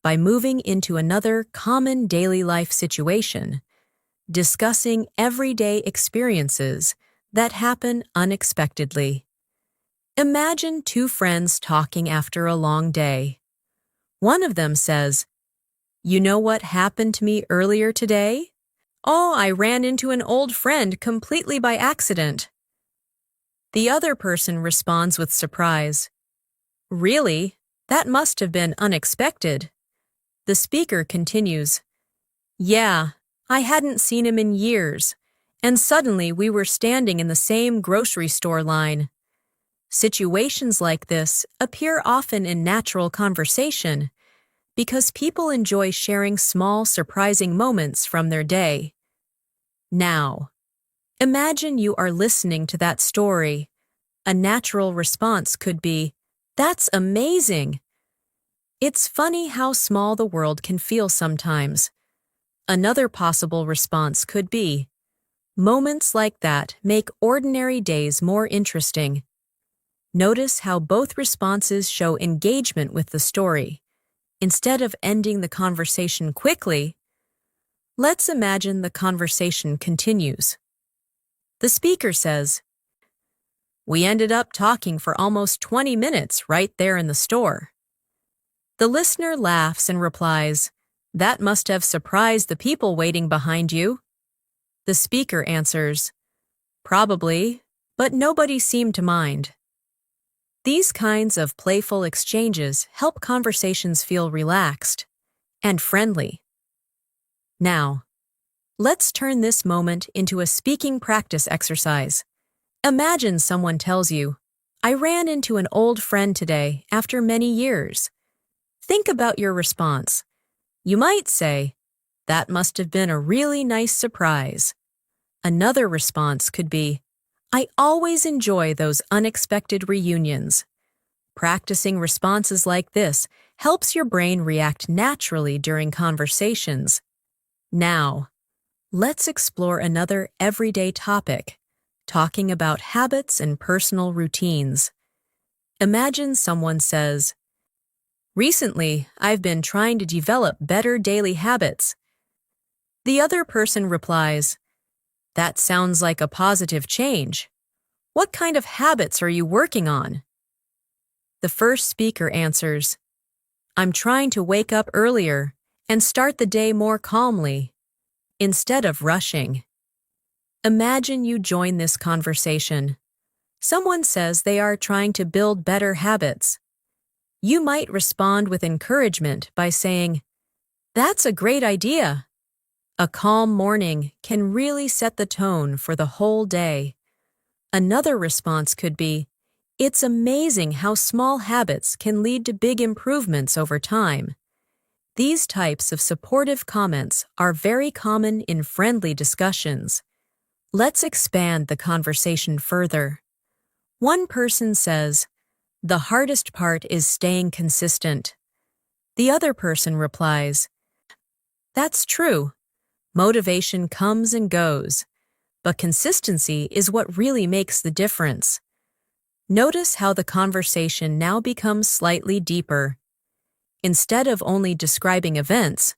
by moving into another common daily life situation, discussing everyday experiences that happen unexpectedly. Imagine two friends talking after a long day. One of them says, you know what happened to me earlier today? Oh, I ran into an old friend completely by accident. The other person responds with surprise. Really? That must have been unexpected. The speaker continues, yeah, I hadn't seen him in years, and suddenly we were standing in the same grocery store line. Situations like this appear often in natural conversation because people enjoy sharing small, surprising moments from their day. Now, imagine you are listening to that story. A natural response could be, that's amazing. It's funny how small the world can feel sometimes. Another possible response could be, moments like that make ordinary days more interesting. Notice how both responses show engagement with the story. Instead of ending the conversation quickly, let's imagine the conversation continues. The speaker says, "We ended up talking for almost 20 minutes right there in the store." The listener laughs and replies, "That must have surprised the people waiting behind you." The speaker answers, "Probably, but nobody seemed to mind." These kinds of playful exchanges help conversations feel relaxed and friendly. Now, let's turn this moment into a speaking practice exercise. Imagine someone tells you, "I ran into an old friend today after many years." Think about your response. You might say, "That must have been a really nice surprise." Another response could be, "I always enjoy those unexpected reunions." Practicing responses like this helps your brain react naturally during conversations. Now, let's explore another everyday topic, talking about habits and personal routines. Imagine someone says, "Recently, I've been trying to develop better daily habits." The other person replies, "That sounds like a positive change. What kind of habits are you working on?" The first speaker answers, "I'm trying to wake up earlier and start the day more calmly, instead of rushing." Imagine you join this conversation. Someone says they are trying to build better habits. You might respond with encouragement by saying, "That's a great idea." A calm morning can really set the tone for the whole day. Another response could be, "It's amazing how small habits can lead to big improvements over time." These types of supportive comments are very common in friendly discussions. Let's expand the conversation further. One person says, "The hardest part is staying consistent." The other person replies, "That's true. Motivation comes and goes, but consistency is what really makes the difference." Notice how the conversation now becomes slightly deeper. Instead of only describing events,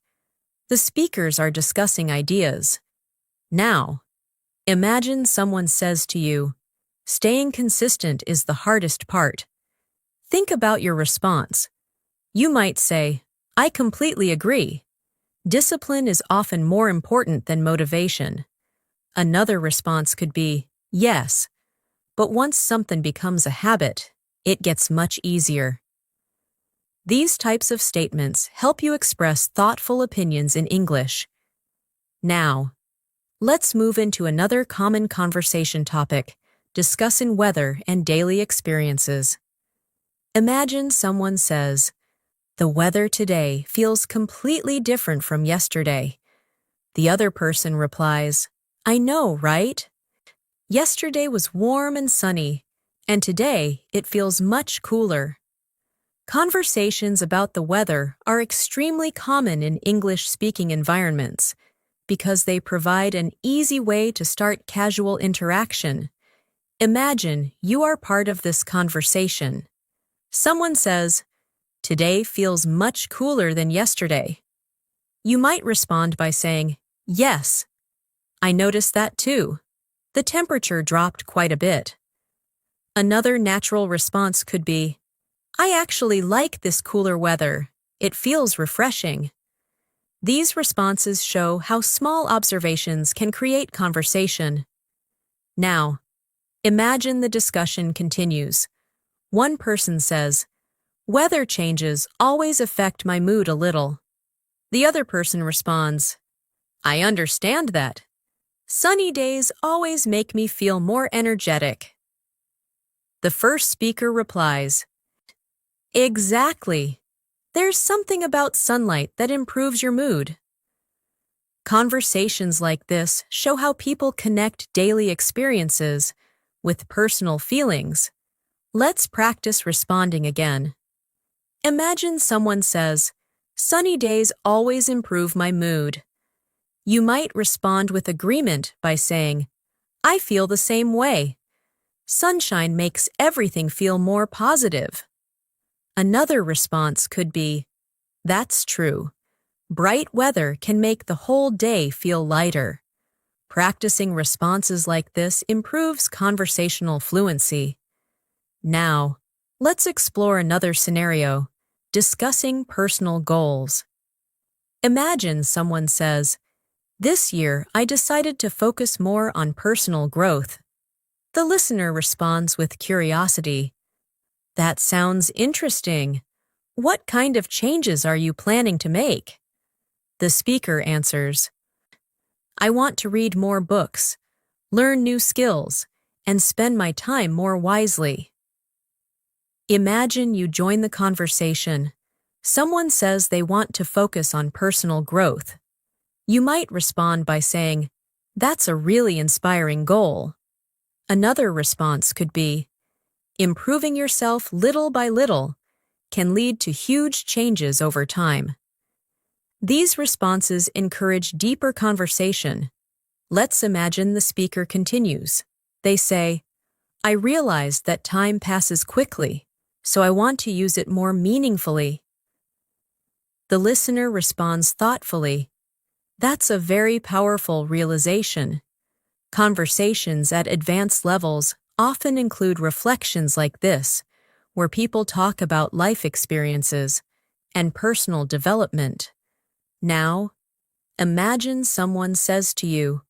the speakers are discussing ideas. Now, imagine someone says to you, "Staying consistent is the hardest part." Think about your response. You might say, "I completely agree. Discipline is often more important than motivation." Another response could be, "Yes, but once something becomes a habit, it gets much easier." These types of statements help you express thoughtful opinions in English. Now, let's move into another common conversation topic, discussing weather and daily experiences. Imagine someone says, "The weather today feels completely different from yesterday." The other person replies, "I know, right? Yesterday was warm and sunny, and today it feels much cooler." Conversations about the weather are extremely common in English-speaking environments because they provide an easy way to start casual interaction. Imagine you are part of this conversation. Someone says, "Today feels much cooler than yesterday." You might respond by saying, "Yes, I noticed that too. The temperature dropped quite a bit." Another natural response could be, "I actually like this cooler weather. It feels refreshing." These responses show how small observations can create conversation. Now, imagine the discussion continues. One person says, "Weather changes always affect my mood a little." The other person responds, "I understand that. Sunny days always make me feel more energetic." The first speaker replies, "Exactly. There's something about sunlight that improves your mood." Conversations like this show how people connect daily experiences with personal feelings. Let's practice responding again. Imagine someone says, "Sunny days always improve my mood." You might respond with agreement by saying, "I feel the same way. Sunshine makes everything feel more positive." Another response could be, "That's true. Bright weather can make the whole day feel lighter." Practicing responses like this improves conversational fluency. Now, let's explore another scenario, discussing personal goals. Imagine someone says, "This year I decided to focus more on personal growth." The listener responds with curiosity. "That sounds interesting. What kind of changes are you planning to make?" The speaker answers, "I want to read more books, learn new skills, and spend my time more wisely." Imagine you join the conversation. Someone says they want to focus on personal growth. You might respond by saying, "That's a really inspiring goal." Another response could be, "Improving yourself little by little can lead to huge changes over time." These responses encourage deeper conversation. Let's imagine the speaker continues. They say, "I realize that time passes quickly, so I want to use it more meaningfully." The listener responds thoughtfully, "That's a very powerful realization." Conversations at advanced levels often include reflections like this, where people talk about life experiences and personal development. Now, imagine someone says to you,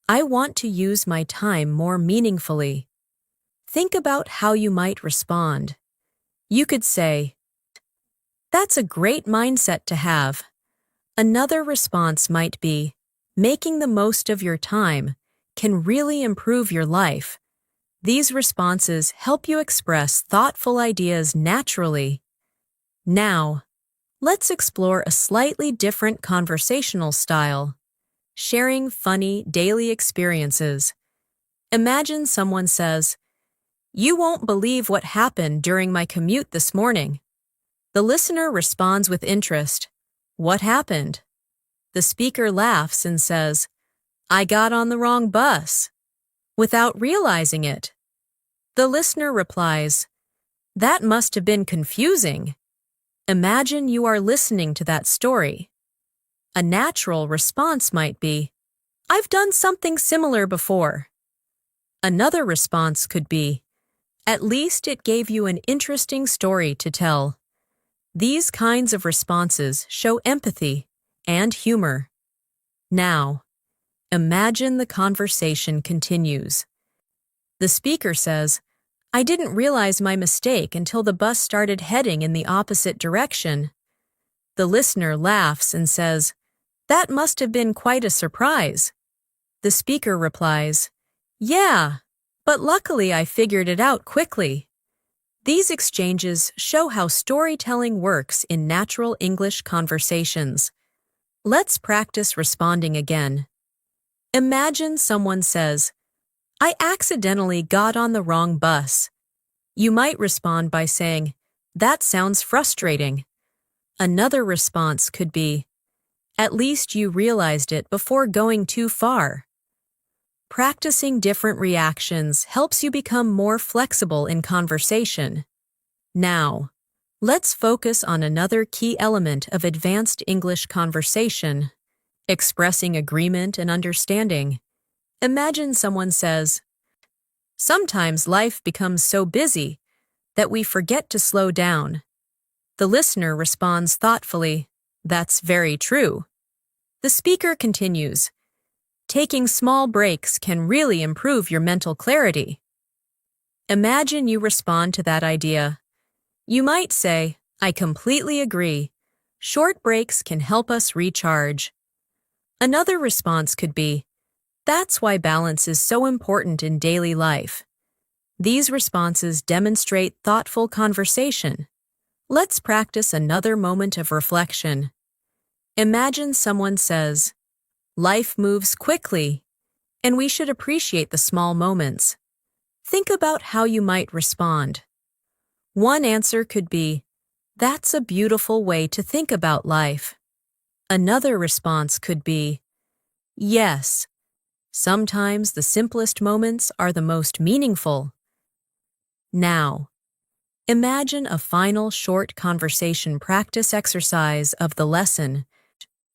"I want to use my time more meaningfully." Think about how you might respond. You could say, "That's a great mindset to have." Another response might be, "Making the most of your time can really improve your life." These responses help you express thoughtful ideas naturally. Now, let's explore a slightly different conversational style, sharing funny daily experiences. Imagine someone says, "You won't believe what happened during my commute this morning." The listener responds with interest, "What happened?" The speaker laughs and says, "I got on the wrong bus," without realizing it. The listener replies, "That must have been confusing." Imagine you are listening to that story. A natural response might be, "I've done something similar before." Another response could be, "At least it gave you an interesting story to tell." These kinds of responses show empathy and humor. Now, imagine the conversation continues. The speaker says, "I didn't realize my mistake until the bus started heading in the opposite direction." The listener laughs and says, "That must have been quite a surprise." The speaker replies, "Yeah, but luckily I figured it out quickly." These exchanges show how storytelling works in natural English conversations. Let's practice responding again. Imagine someone says, "I accidentally got on the wrong bus." You might respond by saying, "That sounds frustrating." Another response could be, "At least you realized it before going too far." Practicing different reactions helps you become more flexible in conversation. Now, let's focus on another key element of advanced English conversation, expressing agreement and understanding. Imagine someone says, "Sometimes life becomes so busy that we forget to slow down." The listener responds thoughtfully, "That's very true." The speaker continues, "Taking small breaks can really improve your mental clarity." Imagine you respond to that idea. You might say, "I completely agree. Short breaks can help us recharge." Another response could be, "That's why balance is so important in daily life." These responses demonstrate thoughtful conversation. Let's practice another moment of reflection. Imagine someone says, "Life moves quickly, and we should appreciate the small moments." Think about how you might respond. One answer could be, That's a beautiful way to think about life. Another response could be, yes, sometimes the simplest moments are the most meaningful. Now, imagine a final short conversation practice exercise of the lesson.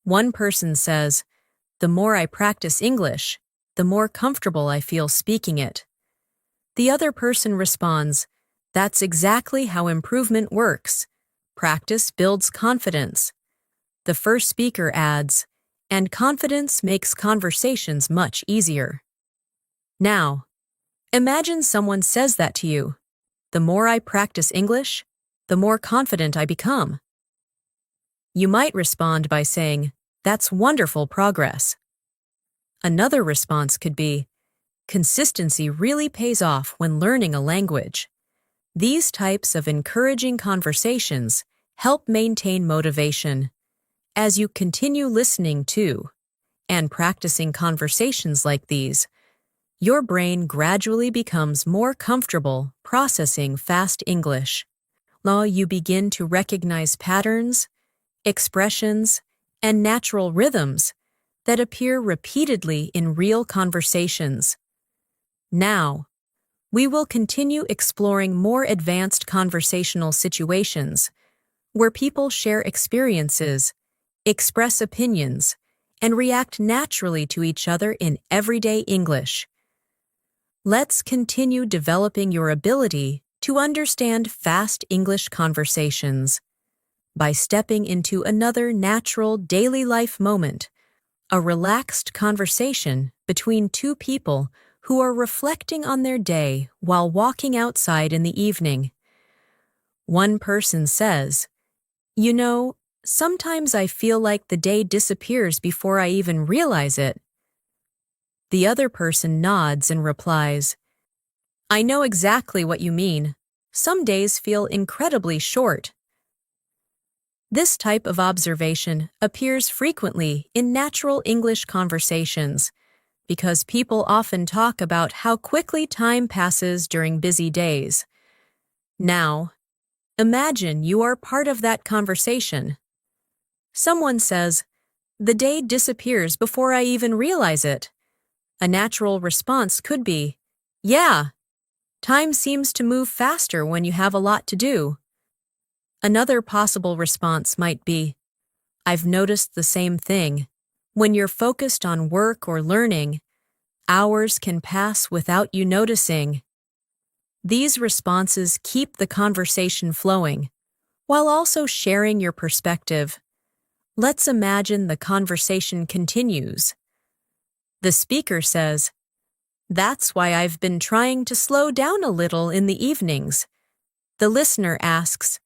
One person says, "The more I practice English, the more comfortable I feel speaking it." The other person responds, "That's exactly how improvement works. Practice builds confidence." The first speaker adds, "And confidence makes conversations much easier." Now, imagine someone says that to you. "The more I practice English, the more confident I become." You might respond by saying, "That's wonderful progress." Another response could be, "Consistency really pays off when learning a language." These types of encouraging conversations help maintain motivation. As you continue listening to and practicing conversations like these, your brain gradually becomes more comfortable processing fast English. Now you begin to recognize patterns, expressions, and natural rhythms that appear repeatedly in real conversations. Now, we will continue exploring more advanced conversational situations where people share experiences, express opinions, and react naturally to each other in everyday English. Let's continue developing your ability to understand fast English conversations by stepping into another natural daily life moment, a relaxed conversation between two people who are reflecting on their day while walking outside in the evening. One person says, "You know, sometimes I feel like the day disappears before I even realize it." The other person nods and replies, "I know exactly what you mean. Some days feel incredibly short." This type of observation appears frequently in natural English conversations because people often talk about how quickly time passes during busy days. Now, imagine you are part of that conversation. Someone says, "The day disappears before I even realize it." A natural response could be, "Yeah, time seems to move faster when you have a lot to do." Another possible response might be, "I've noticed the same thing. When you're focused on work or learning, hours can pass without you noticing." These responses keep the conversation flowing, while also sharing your perspective. Let's imagine the conversation continues. The speaker says, "That's why I've been trying to slow down a little in the evenings." The listener asks,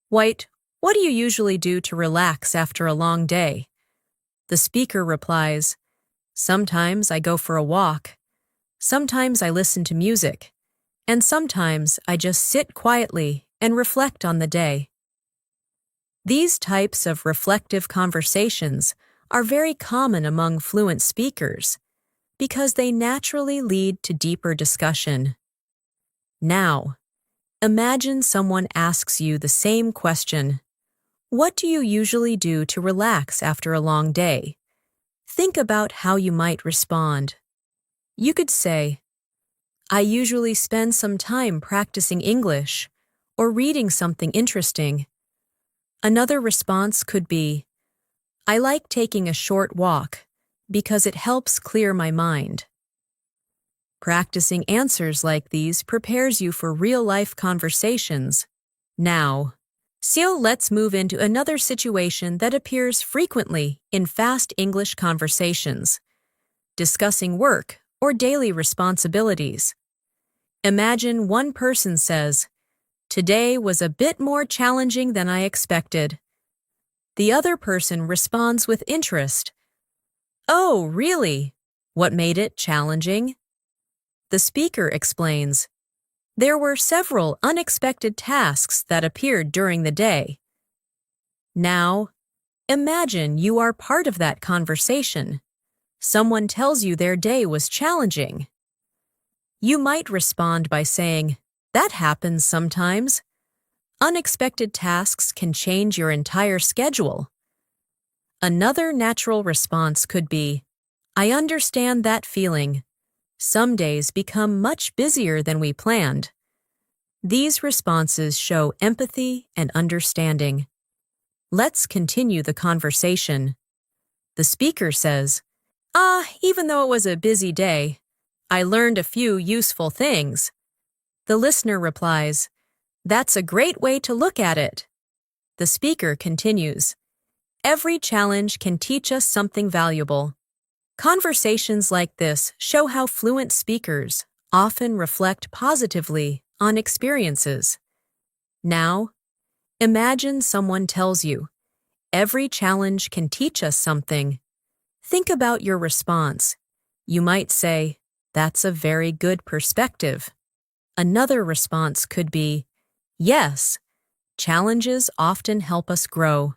"White, what do you usually do to relax after a long day?" The speaker replies, "Sometimes I go for a walk. Sometimes I listen to music. And sometimes I just sit quietly and reflect on the day." These types of reflective conversations are very common among fluent speakers because they naturally lead to deeper discussion. Now, imagine someone asks you the same question. What do you usually do to relax after a long day? Think about how you might respond. You could say, "I usually spend some time practicing English or reading something interesting." Another response could be, "I like taking a short walk because it helps clear my mind." Practicing answers like these prepares you for real-life conversations. Now, so let's move into another situation that appears frequently in fast English conversations, discussing work or daily responsibilities. Imagine one person says, "Today was a bit more challenging than I expected." The other person responds with interest, "Oh, really? What made it challenging?" The speaker explains, "There were several unexpected tasks that appeared during the day." Now, imagine you are part of that conversation. Someone tells you their day was challenging. You might respond by saying, "That happens sometimes." Unexpected tasks can change your entire schedule. Another natural response could be, I understand that feeling. Some days become much busier than we planned. These responses show empathy and understanding. Let's continue the conversation. The speaker says, even though it was a busy day, I learned a few useful things. The listener replies, that's a great way to look at it. The speaker continues, every challenge can teach us something valuable. Conversations like this show how fluent speakers often reflect positively on experiences. Now, imagine someone tells you, every challenge can teach us something. Think about your response. You might say, that's a very good perspective. Another response could be, yes, challenges often help us grow.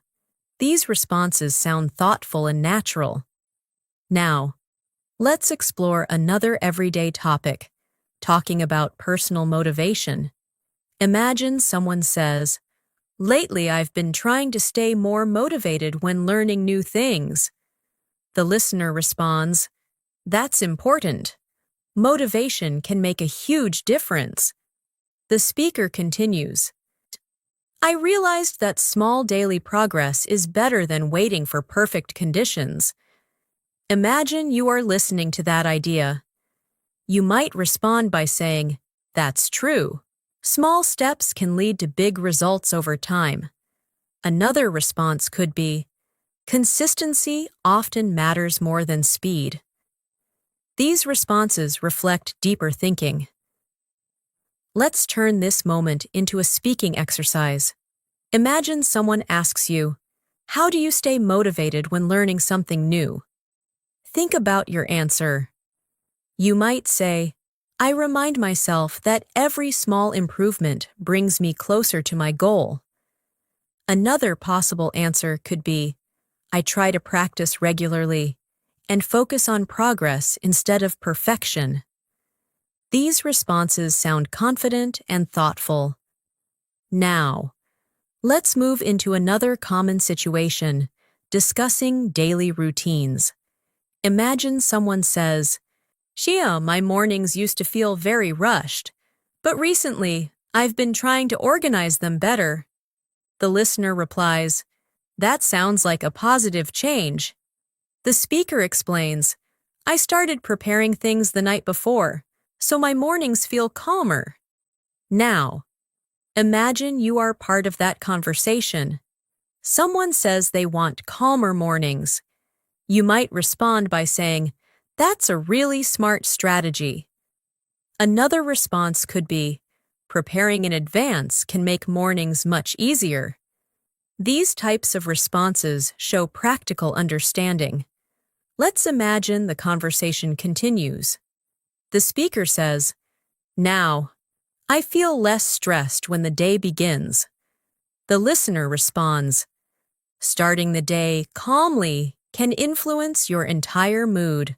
These responses sound thoughtful and natural. Now, let's explore another everyday topic, talking about personal motivation. Imagine someone says, lately I've been trying to stay more motivated when learning new things. The listener responds, that's important. Motivation can make a huge difference. The speaker continues, I realized that small daily progress is better than waiting for perfect conditions. Imagine you are listening to that idea. You might respond by saying, that's true. Small steps can lead to big results over time. Another response could be, consistency often matters more than speed. These responses reflect deeper thinking. Let's turn this moment into a speaking exercise. Imagine someone asks you, how do you stay motivated when learning something new? Think about your answer. You might say, I remind myself that every small improvement brings me closer to my goal. Another possible answer could be, I try to practice regularly and focus on progress instead of perfection. These responses sound confident and thoughtful. Now, let's move into another common situation, discussing daily routines. Imagine someone says, Shia, my mornings used to feel very rushed, but recently I've been trying to organize them better. The listener replies, that sounds like a positive change. The speaker explains, I started preparing things the night before, so my mornings feel calmer. Now, imagine you are part of that conversation. Someone says they want calmer mornings. You might respond by saying, that's a really smart strategy. Another response could be, preparing in advance can make mornings much easier. These types of responses show practical understanding. Let's imagine the conversation continues. The speaker says, now, I feel less stressed when the day begins. The listener responds, starting the day calmly can influence your entire mood.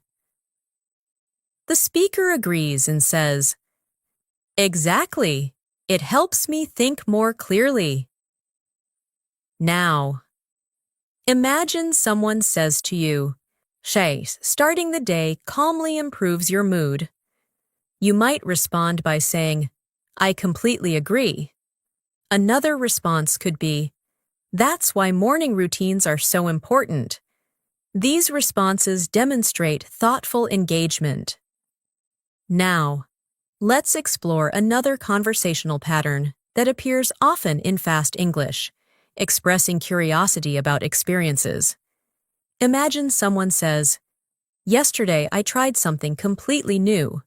The speaker agrees and says, exactly, it helps me think more clearly. Now, imagine someone says to you, Shay, starting the day calmly improves your mood. You might respond by saying, I completely agree. Another response could be, that's why morning routines are so important. These responses demonstrate thoughtful engagement. Now, let's explore another conversational pattern that appears often in fast English, expressing curiosity about experiences. Imagine someone says, yesterday I tried something completely new.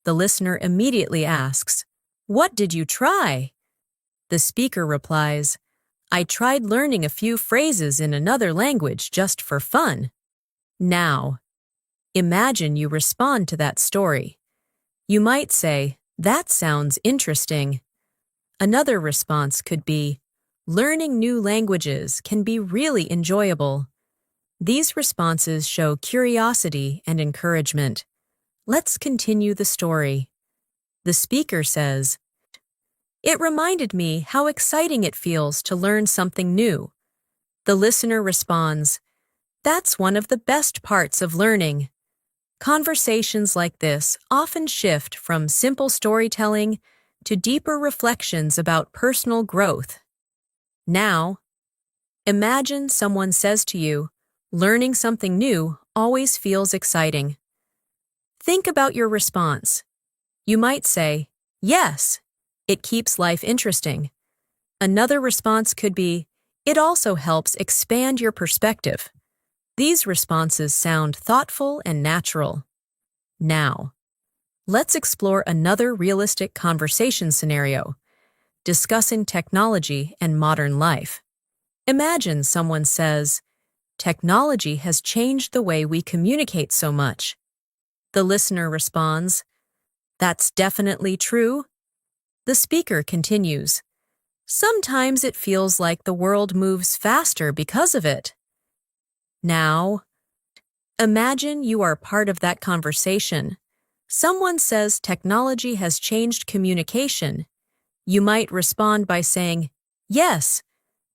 The listener immediately asks, what did you try? The speaker replies, I tried learning a few phrases in another language just for fun. Now, imagine you respond to that story. You might say, that sounds interesting. Another response could be, learning new languages can be really enjoyable. These responses show curiosity and encouragement. Let's continue the story. The speaker says, It reminded me how exciting it feels to learn something new. The listener responds, "That's one of the best parts of learning." Conversations like this often shift from simple storytelling to deeper reflections about personal growth. Now, imagine someone says to you, "Learning something new always feels exciting." Think about your response. You might say, "Yes, it keeps life interesting." Another response could be, "It also helps expand your perspective." These responses sound thoughtful and natural. Now, let's explore another realistic conversation scenario, discussing technology and modern life. Imagine someone says, "Technology has changed the way we communicate so much." The listener responds, "That's definitely true." The speaker continues, "Sometimes it feels like the world moves faster because of it." Now, imagine you are part of that conversation. Someone says technology has changed communication. You might respond by saying, "Yes,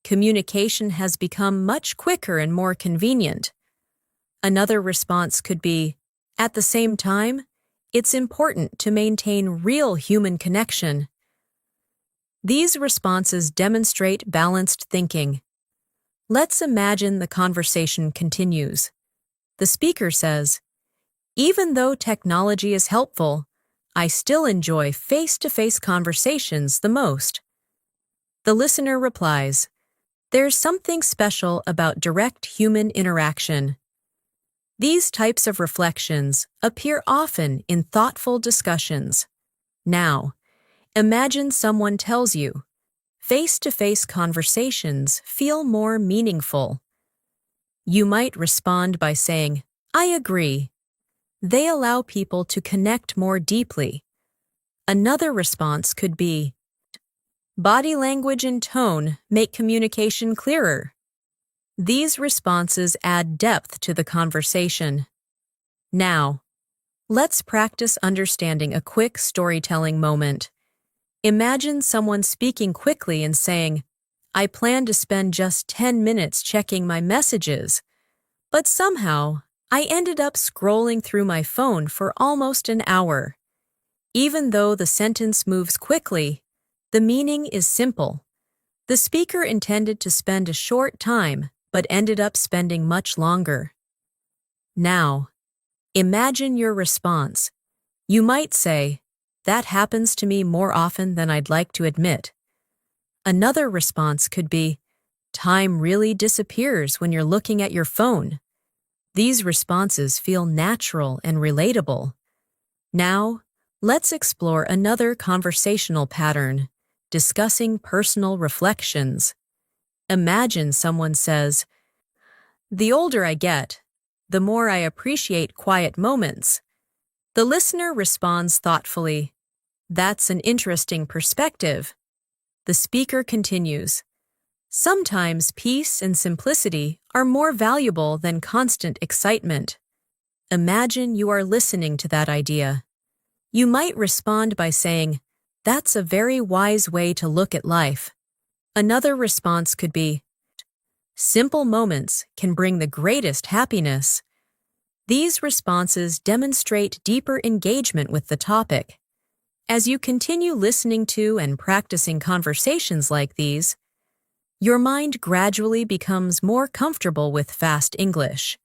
communication has become much quicker and more convenient." Another response could be, "At the same time, it's important to maintain real human connection." These responses demonstrate balanced thinking. Let's imagine the conversation continues. The speaker says, "Even though technology is helpful, I still enjoy face-to-face conversations the most." The listener replies, "There's something special about direct human interaction." These types of reflections appear often in thoughtful discussions. Now, imagine someone tells you, "Face-to-face conversations feel more meaningful." You might respond by saying, "I agree. They allow people to connect more deeply." Another response could be, "Body language and tone make communication clearer." These responses add depth to the conversation. Now, let's practice understanding a quick storytelling moment. Imagine someone speaking quickly and saying, "I plan to spend just 10 minutes checking my messages, but somehow I ended up scrolling through my phone for almost an hour." Even though the sentence moves quickly, the meaning is simple. The speaker intended to spend a short time, but ended up spending much longer. Now, imagine your response. You might say, "That happens to me more often than I'd like to admit." Another response could be, "Time really disappears when you're looking at your phone." These responses feel natural and relatable. Now, let's explore another conversational pattern, discussing personal reflections. Imagine someone says, "The older I get, the more I appreciate quiet moments." The listener responds thoughtfully, "That's an interesting perspective." The speaker continues, "Sometimes peace and simplicity are more valuable than constant excitement." Imagine you are listening to that idea. You might respond by saying, "That's a very wise way to look at life." Another response could be, "Simple moments can bring the greatest happiness." These responses demonstrate deeper engagement with the topic. As you continue listening to and practicing conversations like these, your mind gradually becomes more comfortable with fast English.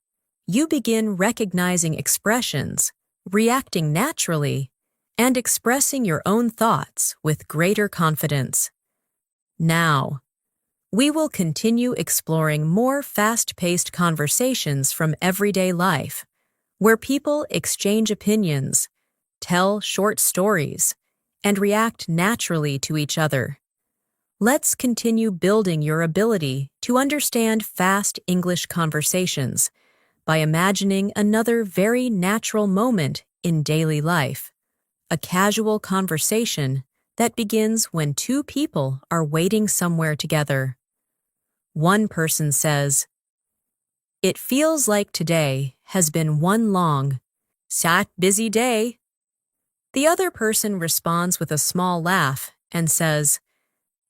You begin recognizing expressions, reacting naturally, and expressing your own thoughts with greater confidence. Now, we will continue exploring more fast-paced conversations from everyday life, where people exchange opinions, tell short stories, and react naturally to each other. Let's continue building your ability to understand fast English conversations by imagining another very natural moment in daily life, a casual conversation that begins when two people are waiting somewhere together. One person says, "It feels like today has been one long, busy day." The other person responds with a small laugh and says,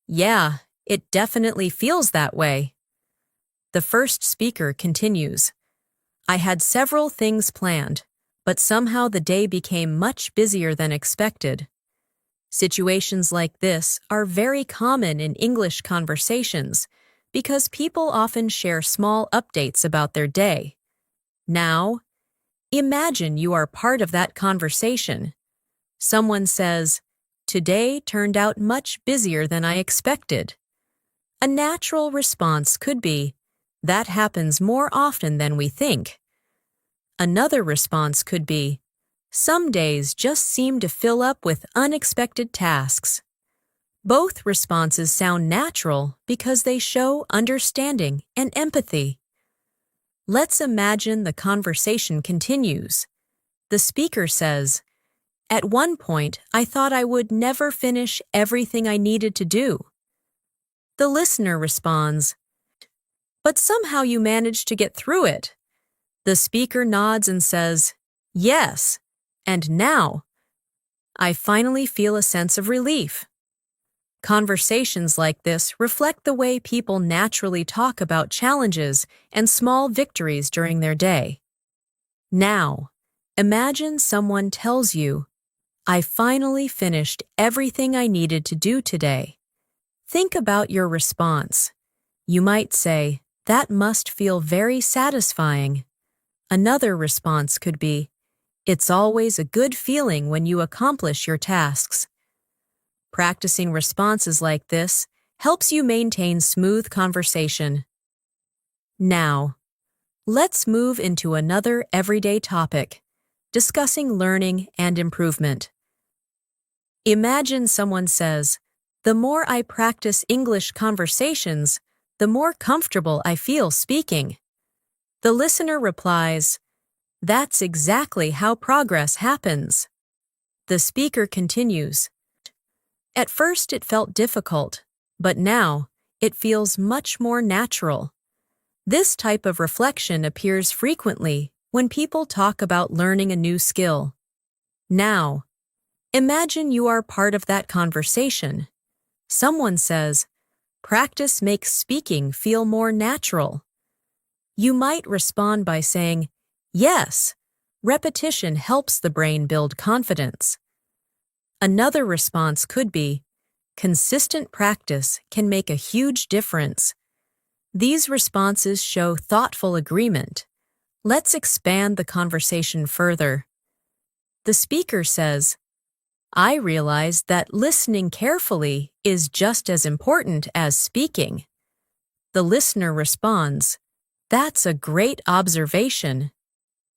"Yeah, it definitely feels that way." The first speaker continues, "I had several things planned, but somehow the day became much busier than expected." Situations like this are very common in English conversations because people often share small updates about their day. Now, imagine you are part of that conversation. Someone says, "Today turned out much busier than I expected." A natural response could be, "That happens more often than we think." Another response could be, "Some days just seem to fill up with unexpected tasks." Both responses sound natural because they show understanding and empathy. Let's imagine the conversation continues. The speaker says, "At one point, I thought I would never finish everything I needed to do." The listener responds, "But somehow you managed to get through it." The speaker nods and says, "Yes, and now I finally feel a sense of relief." Conversations like this reflect the way people naturally talk about challenges and small victories during their day. Now, imagine someone tells you, "I finally finished everything I needed to do today." Think about your response. You might say, "That must feel very satisfying." Another response could be, "It's always a good feeling when you accomplish your tasks." Practicing responses like this helps you maintain smooth conversation. Now, let's move into another everyday topic, discussing learning and improvement. Imagine someone says, "The more I practice English conversations, the more comfortable I feel speaking." The listener replies, "That's exactly how progress happens." The speaker continues, "At first it felt difficult, but now it feels much more natural." This type of reflection appears frequently when people talk about learning a new skill. Now, imagine you are part of that conversation. Someone says, "Practice makes speaking feel more natural." You might respond by saying, "Yes, repetition helps the brain build confidence." Another response could be, "Consistent practice can make a huge difference." These responses show thoughtful agreement. Let's expand the conversation further. The speaker says, "I realized that listening carefully is just as important as speaking." The listener responds, "That's a great observation."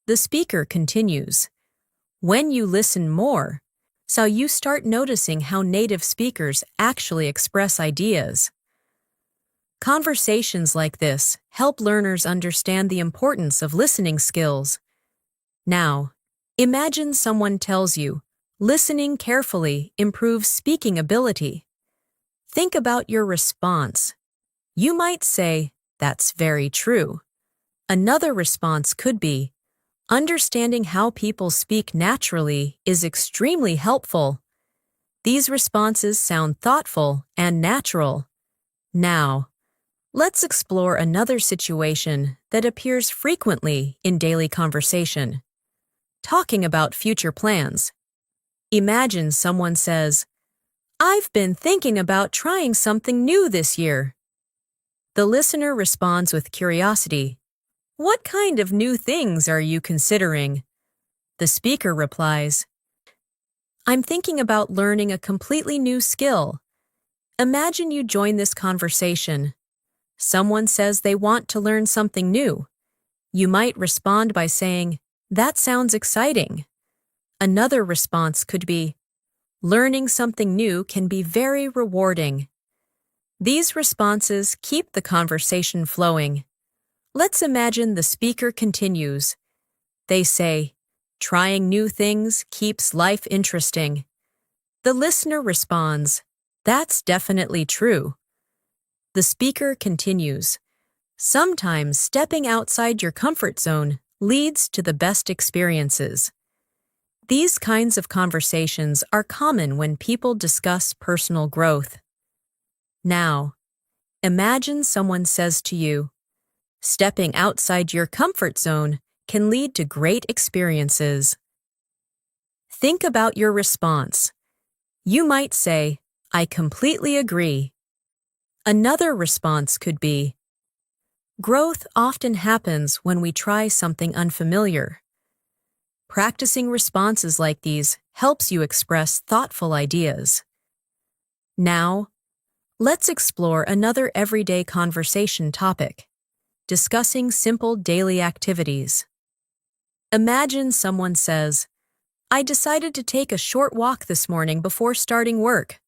The speaker continues, "When you listen more, so you start noticing how native speakers actually express ideas." Conversations like this help learners understand the importance of listening skills. Now, imagine someone tells you, "Listening carefully improves speaking ability." Think about your response. You might say, "That's very true." Another response could be, "Understanding how people speak naturally is extremely helpful." These responses sound thoughtful and natural. Now, let's explore another situation that appears frequently in daily conversation. Talking about future plans. Imagine someone says, "I've been thinking about trying something new this year." The listener responds with curiosity, "What kind of new things are you considering?" The speaker replies, "I'm thinking about learning a completely new skill." Imagine you join this conversation. Someone says they want to learn something new. You might respond by saying, "That sounds exciting." Another response could be, "Learning something new can be very rewarding." These responses keep the conversation flowing. Let's imagine the speaker continues. They say, "Trying new things keeps life interesting." The listener responds, "That's definitely true." The speaker continues, "Sometimes stepping outside your comfort zone leads to the best experiences." These kinds of conversations are common when people discuss personal growth. Now, imagine someone says to you, "Stepping outside your comfort zone can lead to great experiences." Think about your response. You might say, "I completely agree." Another response could be, "Growth often happens when we try something unfamiliar." Practicing responses like these helps you express thoughtful ideas. Now, let's explore another everyday conversation topic, discussing simple daily activities. Imagine someone says, "I decided to take a short walk this morning before starting work."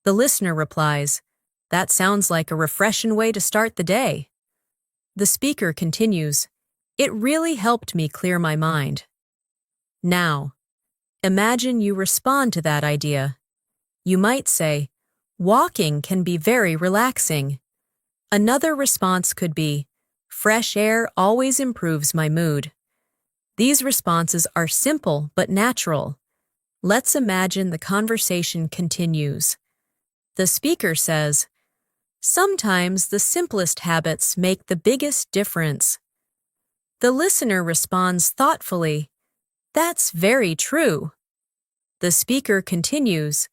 The listener replies, "That sounds like a refreshing way to start the day." The speaker continues, "It really helped me clear my mind." Now, imagine you respond to that idea. You might say, "Walking can be very relaxing." Another response could be, "Fresh air always improves my mood." These responses are simple but natural. Let's imagine the conversation continues. The speaker says, "Sometimes the simplest habits make the biggest difference." The listener responds thoughtfully, "That's very true." The speaker continues,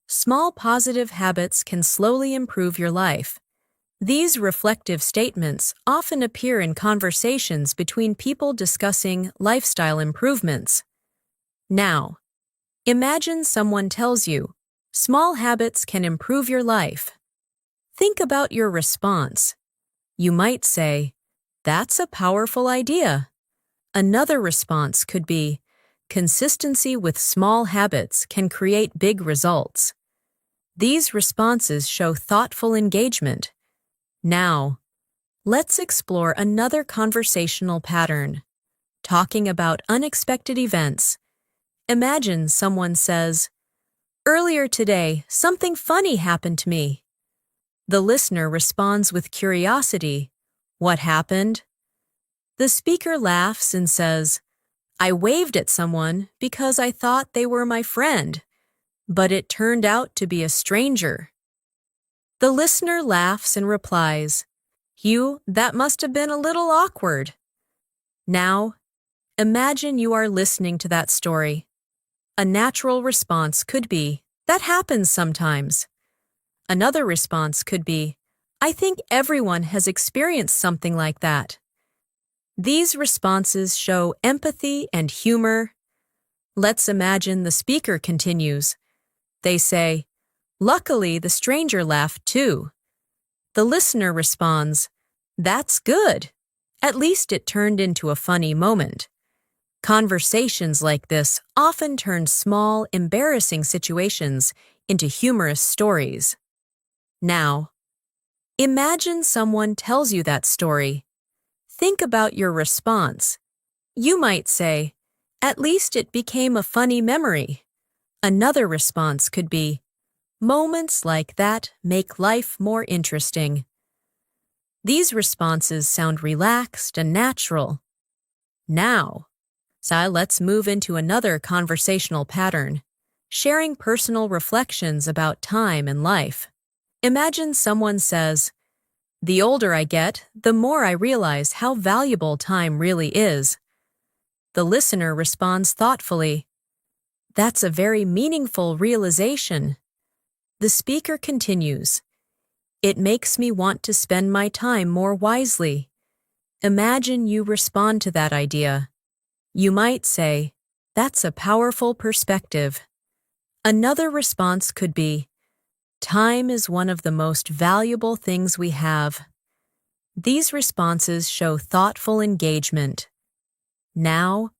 "Small positive habits can slowly improve your life." These reflective statements often appear in conversations between people discussing lifestyle improvements. Now, imagine someone tells you, "Small habits can improve your life." Think about your response. You might say, "That's a powerful idea." Another response could be, "Consistency with small habits can create big results." These responses show thoughtful engagement. Now, let's explore another conversational pattern, talking about unexpected events. Imagine someone says, "Earlier today, something funny happened to me." The listener responds with curiosity, "What happened?" The speaker laughs and says, "I waved at someone because I thought they were my friend, but it turned out to be a stranger." The listener laughs and replies, "Hugh, that must have been a little awkward." Now, imagine you are listening to that story. A natural response could be, "That happens sometimes." Another response could be, "I think everyone has experienced something like that." These responses show empathy and humor. Let's imagine the speaker continues. They say, "Luckily, the stranger laughed too." The listener responds, "That's good. At least it turned into a funny moment." Conversations like this often turn small, embarrassing situations into humorous stories. Now, imagine someone tells you that story. Think about your response. You might say, "At least it became a funny memory." Another response could be, "Moments like that make life more interesting." These responses sound relaxed and natural. Now, let's move into another conversational pattern, sharing personal reflections about time and life. Imagine someone says, "The older I get, the more I realize how valuable time really is." The listener responds thoughtfully, "That's a very meaningful realization." The speaker continues, "It makes me want to spend my time more wisely." Imagine you respond to that idea. You might say, "That's a powerful perspective." Another response could be, "Time is one of the most valuable things we have." These responses show thoughtful engagement. Now,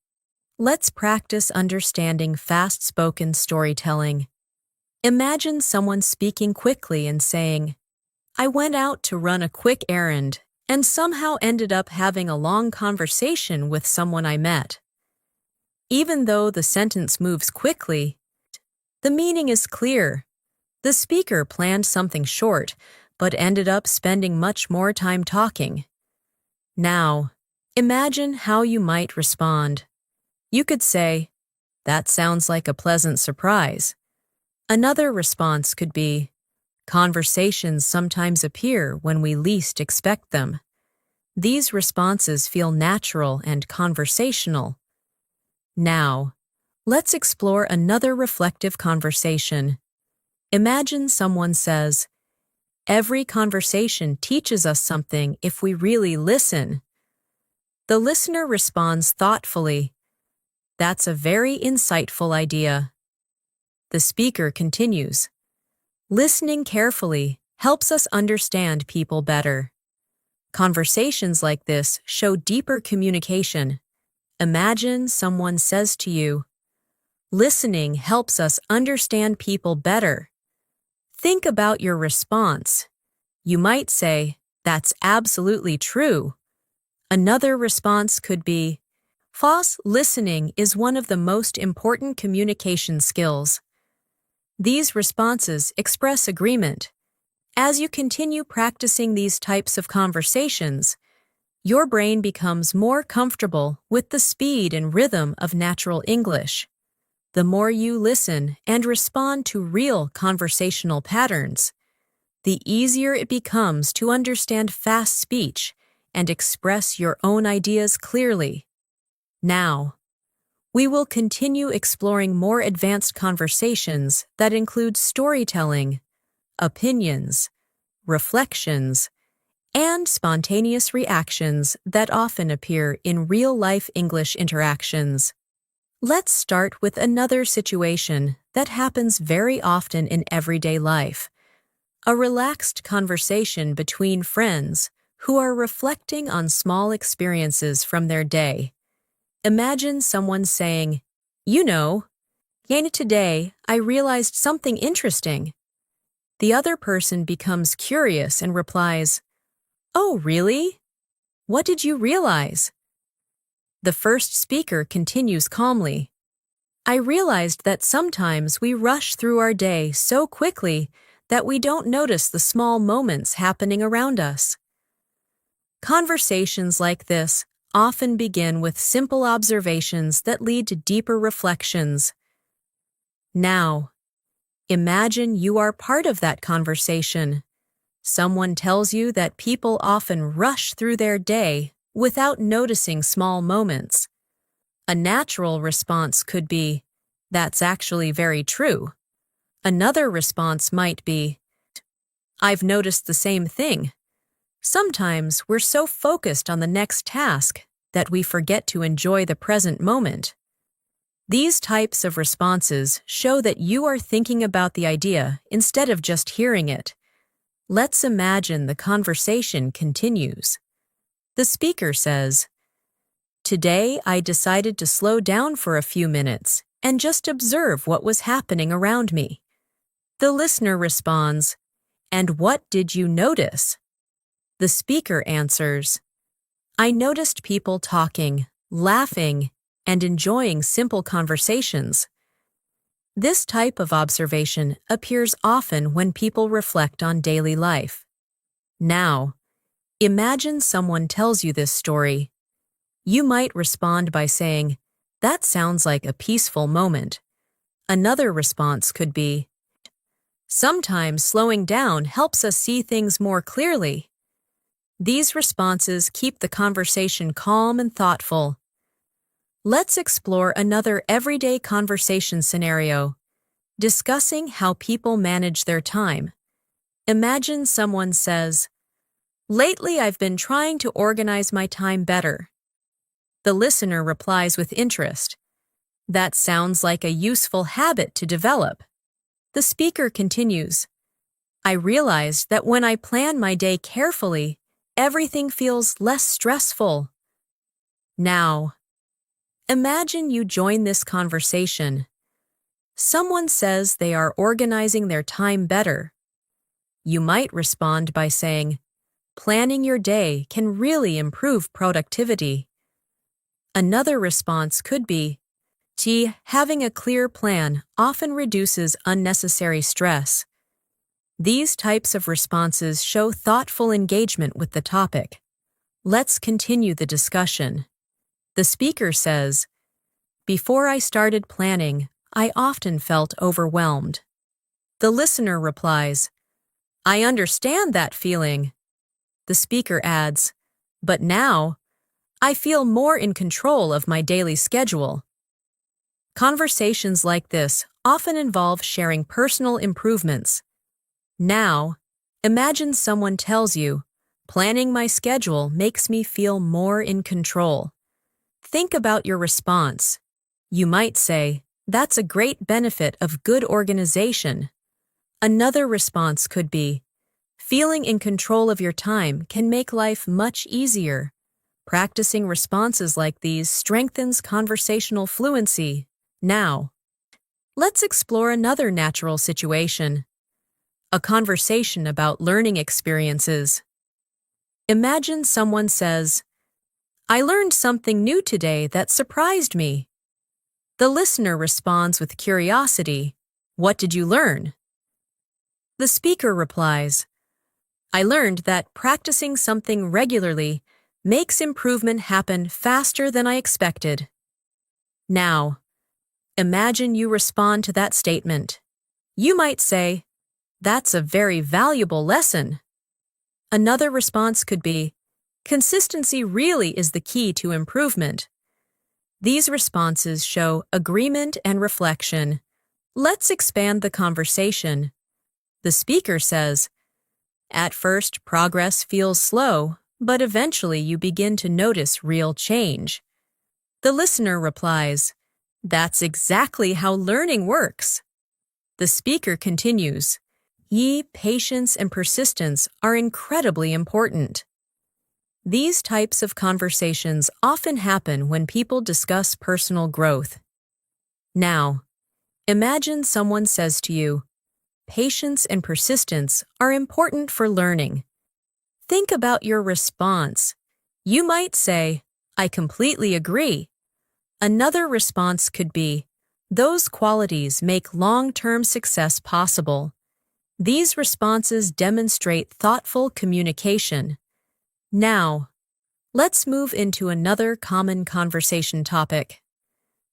let's practice understanding fast-spoken storytelling. Imagine someone speaking quickly and saying, "I went out to run a quick errand and somehow ended up having a long conversation with someone I met." Even though the sentence moves quickly, the meaning is clear. The speaker planned something short, but ended up spending much more time talking. Now, imagine how you might respond. You could say, "That sounds like a pleasant surprise." Another response could be, "Conversations sometimes appear when we least expect them." These responses feel natural and conversational. Now, let's explore another reflective conversation. Imagine someone says, "Every conversation teaches us something if we really listen." The listener responds thoughtfully, "That's a very insightful idea." The speaker continues, "Listening carefully helps us understand people better." Conversations like this show deeper communication. Imagine someone says to you, "Listening helps us understand people better." Think about your response. You might say, "That's absolutely true." Another response could be, "False listening is one of the most important communication skills." These responses express agreement. As you continue practicing these types of conversations, your brain becomes more comfortable with the speed and rhythm of natural English. The more you listen and respond to real conversational patterns, the easier it becomes to understand fast speech and express your own ideas clearly. Now, we will continue exploring more advanced conversations that include storytelling, opinions, reflections, and spontaneous reactions that often appear in real-life English interactions. Let's start with another situation that happens very often in everyday life: a relaxed conversation between friends who are reflecting on small experiences from their day. Imagine someone saying, "You know, today I realized something interesting." The other person becomes curious and replies, "Oh, really? What did you realize?" The first speaker continues calmly, "I realized that sometimes we rush through our day so quickly that we don't notice the small moments happening around us." Conversations like this often begin with simple observations that lead to deeper reflections. Now, imagine you are part of that conversation. Someone tells you that people often rush through their day without noticing small moments. A natural response could be, "That's actually very true." Another response might be, "I've noticed the same thing. Sometimes we're so focused on the next task that we forget to enjoy the present moment." These types of responses show that you are thinking about the idea instead of just hearing it. Let's imagine the conversation continues. The speaker says, "Today I decided to slow down for a few minutes and just observe what was happening around me." The listener responds, "And what did you notice?" The speaker answers, "I noticed people talking, laughing, and enjoying simple conversations." This type of observation appears often when people reflect on daily life. Now, imagine someone tells you this story. You might respond by saying, "That sounds like a peaceful moment." Another response could be, "Sometimes slowing down helps us see things more clearly." These responses keep the conversation calm and thoughtful. Let's explore another everyday conversation scenario, discussing how people manage their time. Imagine someone says, "Lately I've been trying to organize my time better." The listener replies with interest, "That sounds like a useful habit to develop." The speaker continues, "I realized that when I plan my day carefully, everything feels less stressful." Now, imagine you join this conversation. Someone says they are organizing their time better. You might respond by saying, "Planning your day can really improve productivity." Another response could be, "Gee, having a clear plan often reduces unnecessary stress." These types of responses show thoughtful engagement with the topic. Let's continue the discussion. The speaker says, Before I started planning, I often felt overwhelmed. The listener replies, I understand that feeling. The speaker adds, but now, I feel more in control of my daily schedule. Conversations like this often involve sharing personal improvements. Now, imagine someone tells you, planning my schedule makes me feel more in control. Think about your response. You might say, that's a great benefit of good organization. Another response could be, feeling in control of your time can make life much easier. Practicing responses like these strengthens conversational fluency. Now, let's explore another natural situation. A conversation about learning experiences. Imagine someone says, I learned something new today that surprised me. The listener responds with curiosity, what did you learn? The speaker replies, I learned that practicing something regularly makes improvement happen faster than I expected. Now, imagine you respond to that statement. You might say, that's a very valuable lesson. Another response could be, consistency really is the key to improvement. These responses show agreement and reflection. Let's expand the conversation. The speaker says, at first, progress feels slow, but eventually you begin to notice real change. The listener replies, that's exactly how learning works. The speaker continues, patience and persistence are incredibly important. These types of conversations often happen when people discuss personal growth. Now, imagine someone says to you, patience and persistence are important for learning. Think about your response. You might say, I completely agree. Another response could be, those qualities make long-term success possible. These responses demonstrate thoughtful communication. Now, let's move into another common conversation topic.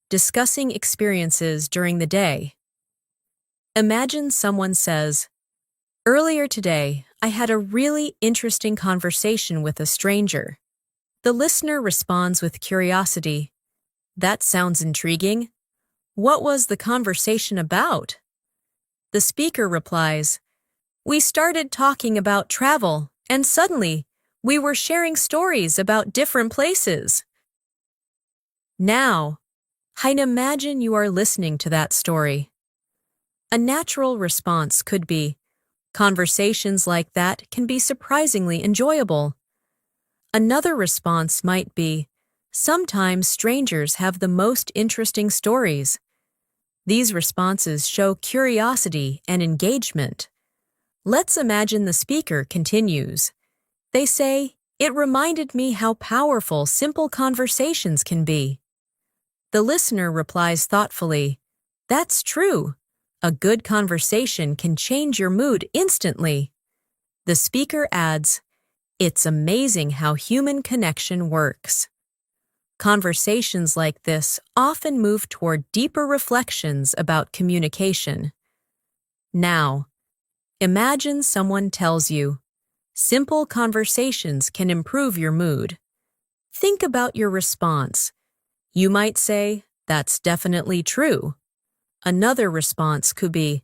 Discussing experiences during the day. Imagine someone says, earlier today, I had a really interesting conversation with a stranger. The listener responds with curiosity. That sounds intriguing. What was the conversation about? The speaker replies, we started talking about travel, and suddenly, we were sharing stories about different places. Now, I'd imagine you are listening to that story. A natural response could be, conversations like that can be surprisingly enjoyable. Another response might be, sometimes strangers have the most interesting stories. These responses show curiosity and engagement. Let's imagine the speaker continues. They say, it reminded me how powerful simple conversations can be. The listener replies thoughtfully, that's true. A good conversation can change your mood instantly. The speaker adds, it's amazing how human connection works. Conversations like this often move toward deeper reflections about communication. Now, imagine someone tells you, simple conversations can improve your mood. Think about your response. You might say, that's definitely true. Another response could be,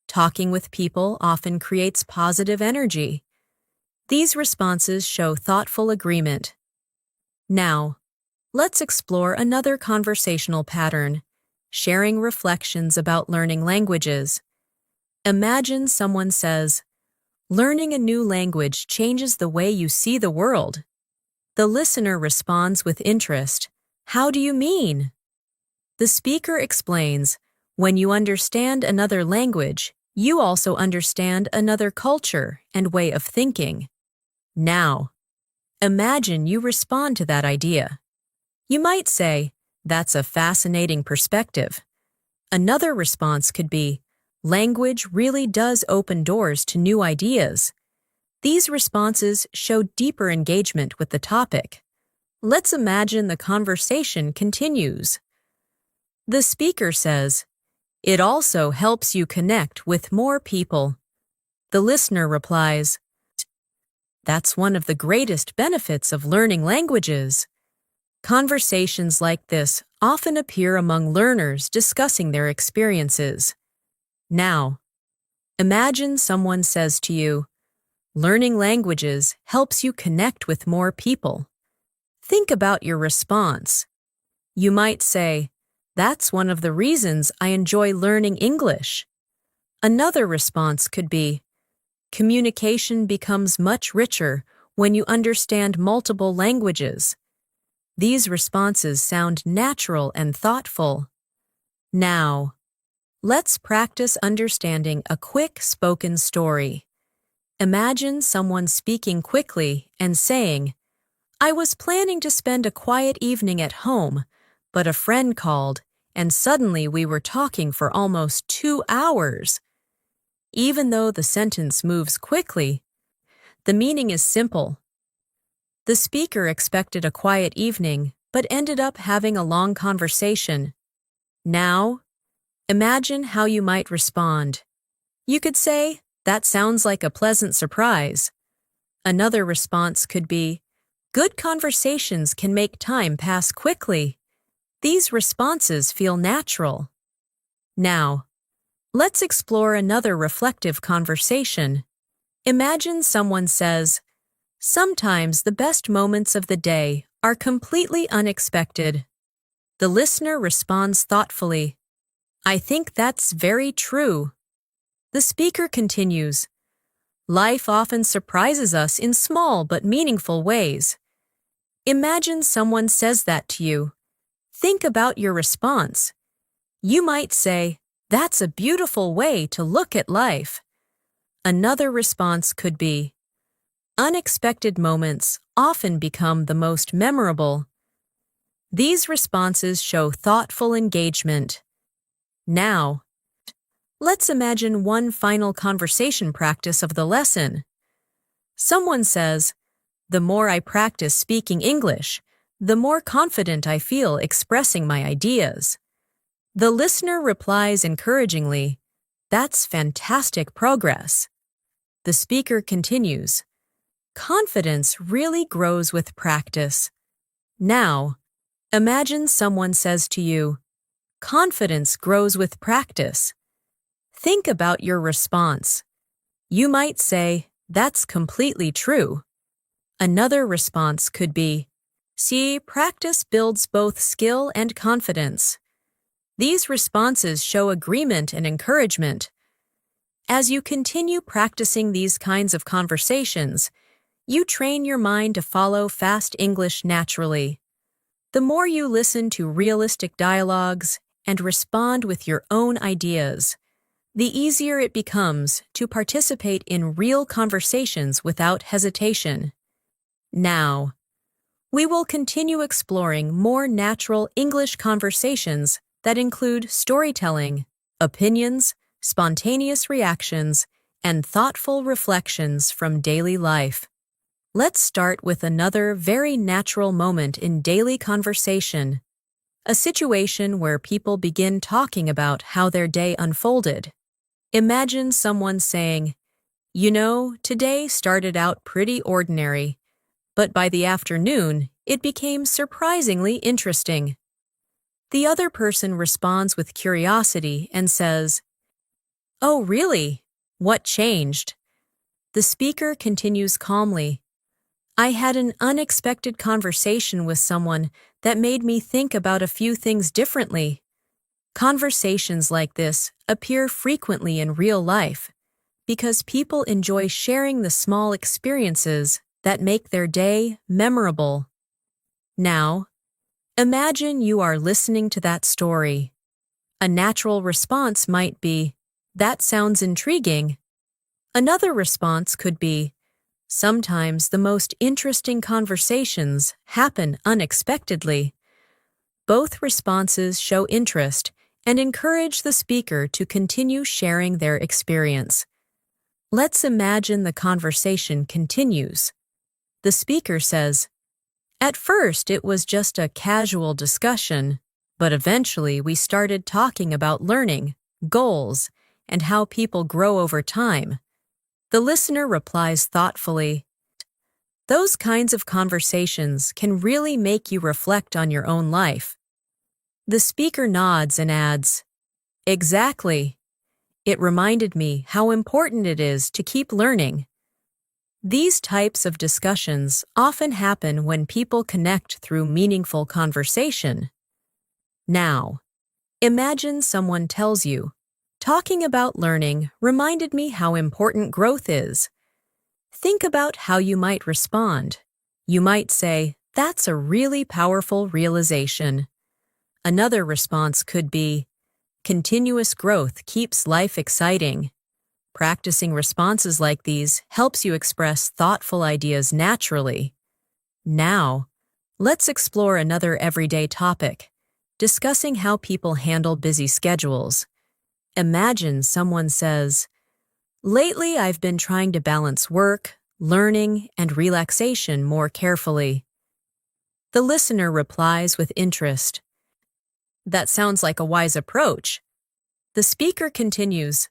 talking with people often creates positive energy. These responses show thoughtful agreement. Now, let's explore another conversational pattern, sharing reflections about learning languages. Imagine someone says, learning a new language changes the way you see the world. The listener responds with interest. How do you mean? The speaker explains, when you understand another language, you also understand another culture and way of thinking. Now, imagine you respond to that idea. You might say, that's a fascinating perspective. Another response could be, language really does open doors to new ideas. These responses show deeper engagement with the topic. Let's imagine the conversation continues. The speaker says, "It also helps you connect with more people." The listener replies, "That's one of the greatest benefits of learning languages." Conversations like this often appear among learners discussing their experiences. Now, imagine someone says to you, "Learning languages helps you connect with more people." Think about your response. You might say, "That's one of the reasons I enjoy learning English." Another response could be, "Communication becomes much richer when you understand multiple languages." These responses sound natural and thoughtful. Now, let's practice understanding a quick spoken story. Imagine someone speaking quickly and saying, "I was planning to spend a quiet evening at home, but a friend called, and suddenly we were talking for almost 2 hours." Even though the sentence moves quickly, the meaning is simple. The speaker expected a quiet evening, but ended up having a long conversation. Now, imagine how you might respond. You could say, "That sounds like a pleasant surprise." Another response could be, "Good conversations can make time pass quickly." These responses feel natural. Now, let's explore another reflective conversation. Imagine someone says, "Sometimes the best moments of the day are completely unexpected." The listener responds thoughtfully, "I think that's very true." The speaker continues, "Life often surprises us in small but meaningful ways." Imagine someone says that to you. Think about your response. You might say, "That's a beautiful way to look at life." Another response could be, "Unexpected moments often become the most memorable." These responses show thoughtful engagement. Now, let's imagine one final conversation practice of the lesson. Someone says, "The more I practice speaking English, the more confident I feel expressing my ideas." The listener replies encouragingly, "That's fantastic progress." The speaker continues, "Confidence really grows with practice." Now, imagine someone says to you, "Confidence grows with practice." Think about your response. You might say, "That's completely true." Another response could be, "See, practice builds both skill and confidence." These responses show agreement and encouragement. As you continue practicing these kinds of conversations, you train your mind to follow fast English naturally. The more you listen to realistic dialogues and respond with your own ideas, the easier it becomes to participate in real conversations without hesitation. Now, we will continue exploring more natural English conversations that include storytelling, opinions, spontaneous reactions, and thoughtful reflections from daily life. Let's start with another very natural moment in daily conversation, a situation where people begin talking about how their day unfolded. Imagine someone saying, "You know, today started out pretty ordinary, but by the afternoon, it became surprisingly interesting." The other person responds with curiosity and says, "Oh, really? What changed?" The speaker continues calmly, "I had an unexpected conversation with someone that made me think about a few things differently." Conversations like this appear frequently in real life because people enjoy sharing the small experiences that make their day memorable. Now, imagine you are listening to that story. A natural response might be, "That sounds intriguing." Another response could be, "Sometimes the most interesting conversations happen unexpectedly." Both responses show interest and encourage the speaker to continue sharing their experience. Let's imagine the conversation continues. The speaker says, "At first, it was just a casual discussion. But eventually we started talking about learning, goals, and how people grow over time. The listener replies thoughtfully, "Those kinds of conversations can really make you reflect on your own life." The speaker nods and adds, "Exactly. It reminded me how important it is to keep learning." These types of discussions often happen when people connect through meaningful conversation. Now, imagine someone tells you, "Talking about learning reminded me how important growth is." Think about how you might respond. You might say, "That's a really powerful realization." Another response could be, "Continuous growth keeps life exciting." Practicing responses like these helps you express thoughtful ideas naturally. Now, let's explore another everyday topic, discussing how people handle busy schedules. Imagine someone says, "Lately I've been trying to balance work, learning, and relaxation more carefully." The listener replies with interest, "That sounds like a wise approach." The speaker continues,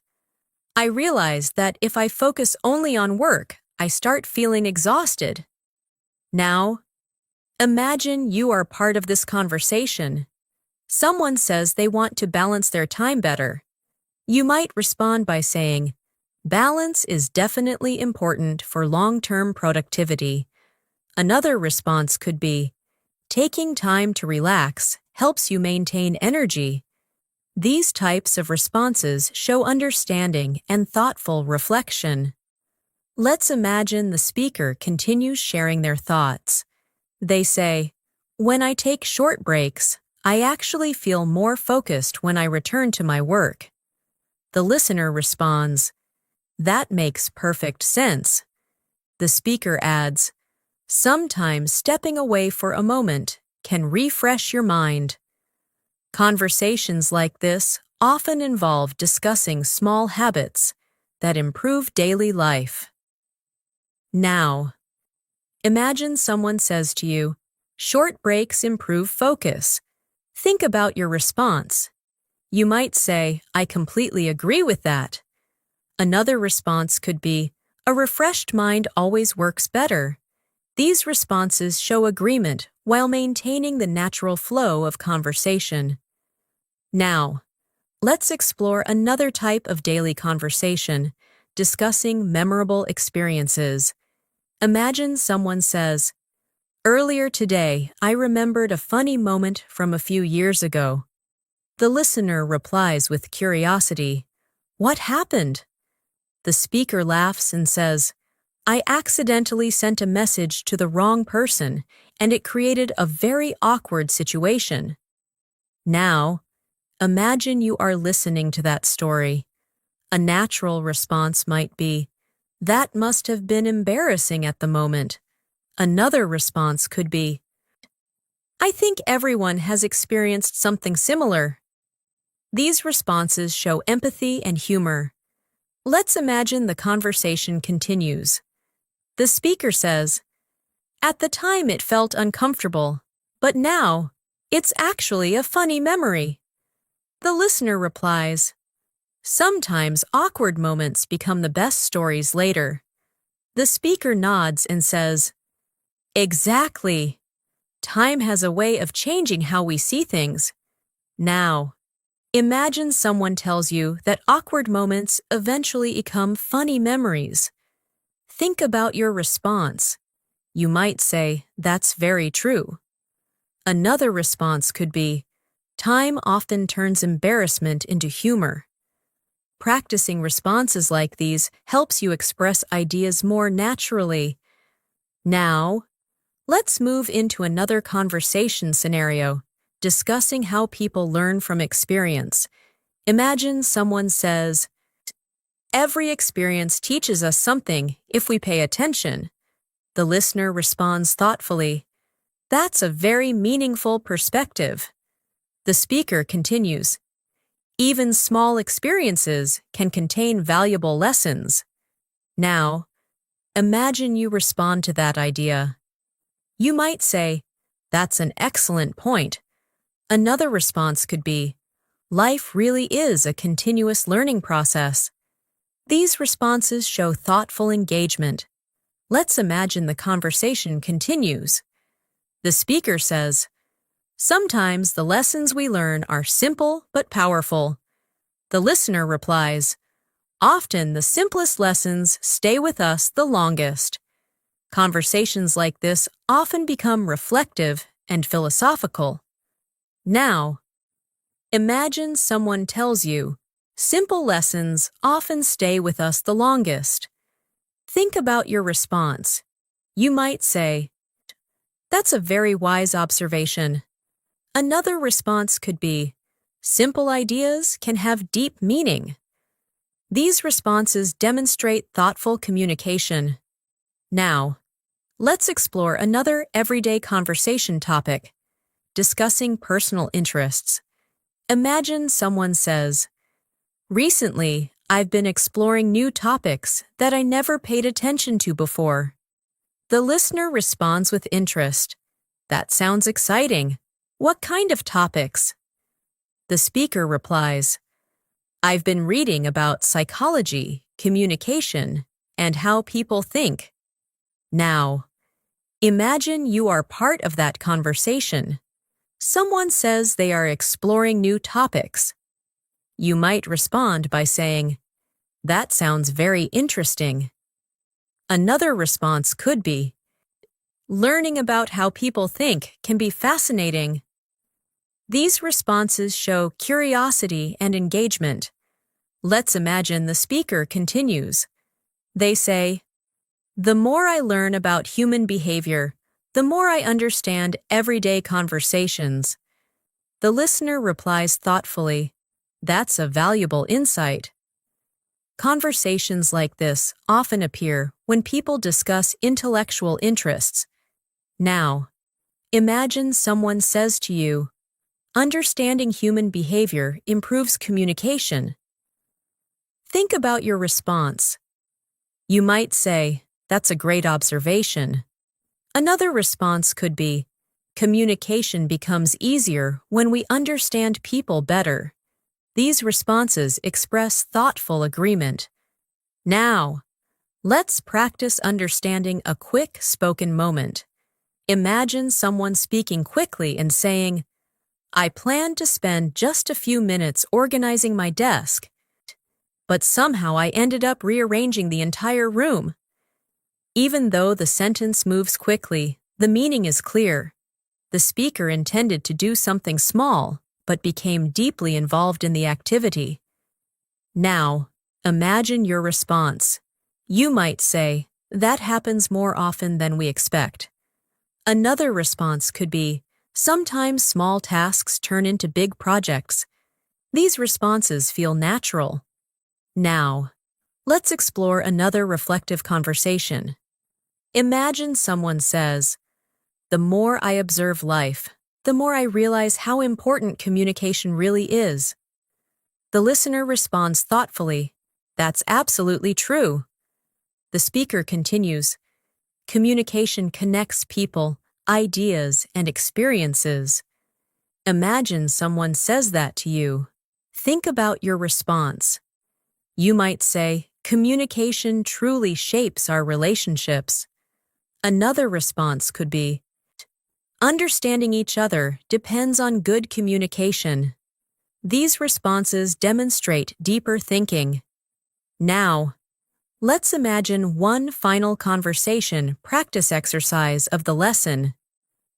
"I realize that if I focus only on work, I start feeling exhausted." Now, imagine you are part of this conversation. Someone says they want to balance their time better. You might respond by saying, "Balance is definitely important for long-term productivity." Another response could be, "Taking time to relax helps you maintain energy." These types of responses show understanding and thoughtful reflection. Let's imagine the speaker continues sharing their thoughts. They say, "When I take short breaks, I actually feel more focused when I return to my work." The listener responds, "That makes perfect sense." The speaker adds, "Sometimes stepping away for a moment can refresh your mind." Conversations like this often involve discussing small habits that improve daily life. Now, imagine someone says to you, "Short breaks improve focus." Think about your response. You might say, "I completely agree with that." Another response could be, "A refreshed mind always works better." These responses show agreement while maintaining the natural flow of conversation. Now, let's explore another type of daily conversation, discussing memorable experiences. Imagine someone says, "Earlier today, I remembered a funny moment from a few years ago." The listener replies with curiosity, "What happened?" The speaker laughs and says, "I accidentally sent a message to the wrong person, and it created a very awkward situation." Now, imagine you are listening to that story. A natural response might be, "That must have been embarrassing at the moment." Another response could be, "I think everyone has experienced something similar." These responses show empathy and humor. Let's imagine the conversation continues. The speaker says, "At the time it felt uncomfortable, but now it's actually a funny memory." The listener replies, "Sometimes awkward moments become the best stories later." The speaker nods and says, "Exactly. Time has a way of changing how we see things." Now, imagine someone tells you that awkward moments eventually become funny memories. Think about your response. You might say, "That's very true." Another response could be, "Time often turns embarrassment into humor." Practicing responses like these helps you express ideas more naturally. Now, let's move into another conversation scenario, discussing how people learn from experience. Imagine someone says, "Every experience teaches us something if we pay attention." The listener responds thoughtfully, "That's a very meaningful perspective." The speaker continues, "Even small experiences can contain valuable lessons." Now, imagine you respond to that idea. You might say, "That's an excellent point. Another response could be, life really is a continuous learning process. These responses show thoughtful engagement. Let's imagine the conversation continues. The speaker says, sometimes the lessons we learn are simple but powerful. The listener replies, often the simplest lessons stay with us the longest. Conversations like this often become reflective and philosophical. Now, imagine someone tells you, simple lessons often stay with us the longest. Think about your response. You might say, that's a very wise observation. Another response could be, simple ideas can have deep meaning. These responses demonstrate thoughtful communication. Now, let's explore another everyday conversation topic, discussing personal interests. Imagine someone says, recently, I've been exploring new topics that I never paid attention to before. The listener responds with interest. That sounds exciting. What kind of topics? The speaker replies, I've been reading about psychology, communication, and how people think. Now, imagine you are part of that conversation. Someone says they are exploring new topics. You might respond by saying, that sounds very interesting. Another response could be, learning about how people think can be fascinating. These responses show curiosity and engagement. Let's imagine the speaker continues. They say, the more I learn about human behavior, the more I understand everyday conversations. The listener replies thoughtfully, that's a valuable insight. Conversations like this often appear when people discuss intellectual interests. Now, imagine someone says to you, understanding human behavior improves communication. Think about your response. You might say, that's a great observation. Another response could be, communication becomes easier when we understand people better. These responses express thoughtful agreement. Now, let's practice understanding a quick spoken moment. Imagine someone speaking quickly and saying, I planned to spend just a few minutes organizing my desk, but somehow I ended up rearranging the entire room. Even though the sentence moves quickly, the meaning is clear. The speaker intended to do something small, but became deeply involved in the activity. Now, imagine your response. You might say, that happens more often than we expect. Another response could be, sometimes small tasks turn into big projects. These responses feel natural. Now, let's explore another reflective conversation. Imagine someone says, the more I observe life, the more I realize how important communication really is. The listener responds thoughtfully, that's absolutely true. The speaker continues, communication connects people, ideas, and experiences. Imagine someone says that to you. Think about your response. You might say, communication truly shapes our relationships. Another response could be, understanding each other depends on good communication. These responses demonstrate deeper thinking. Now, let's imagine one final conversation practice exercise of the lesson.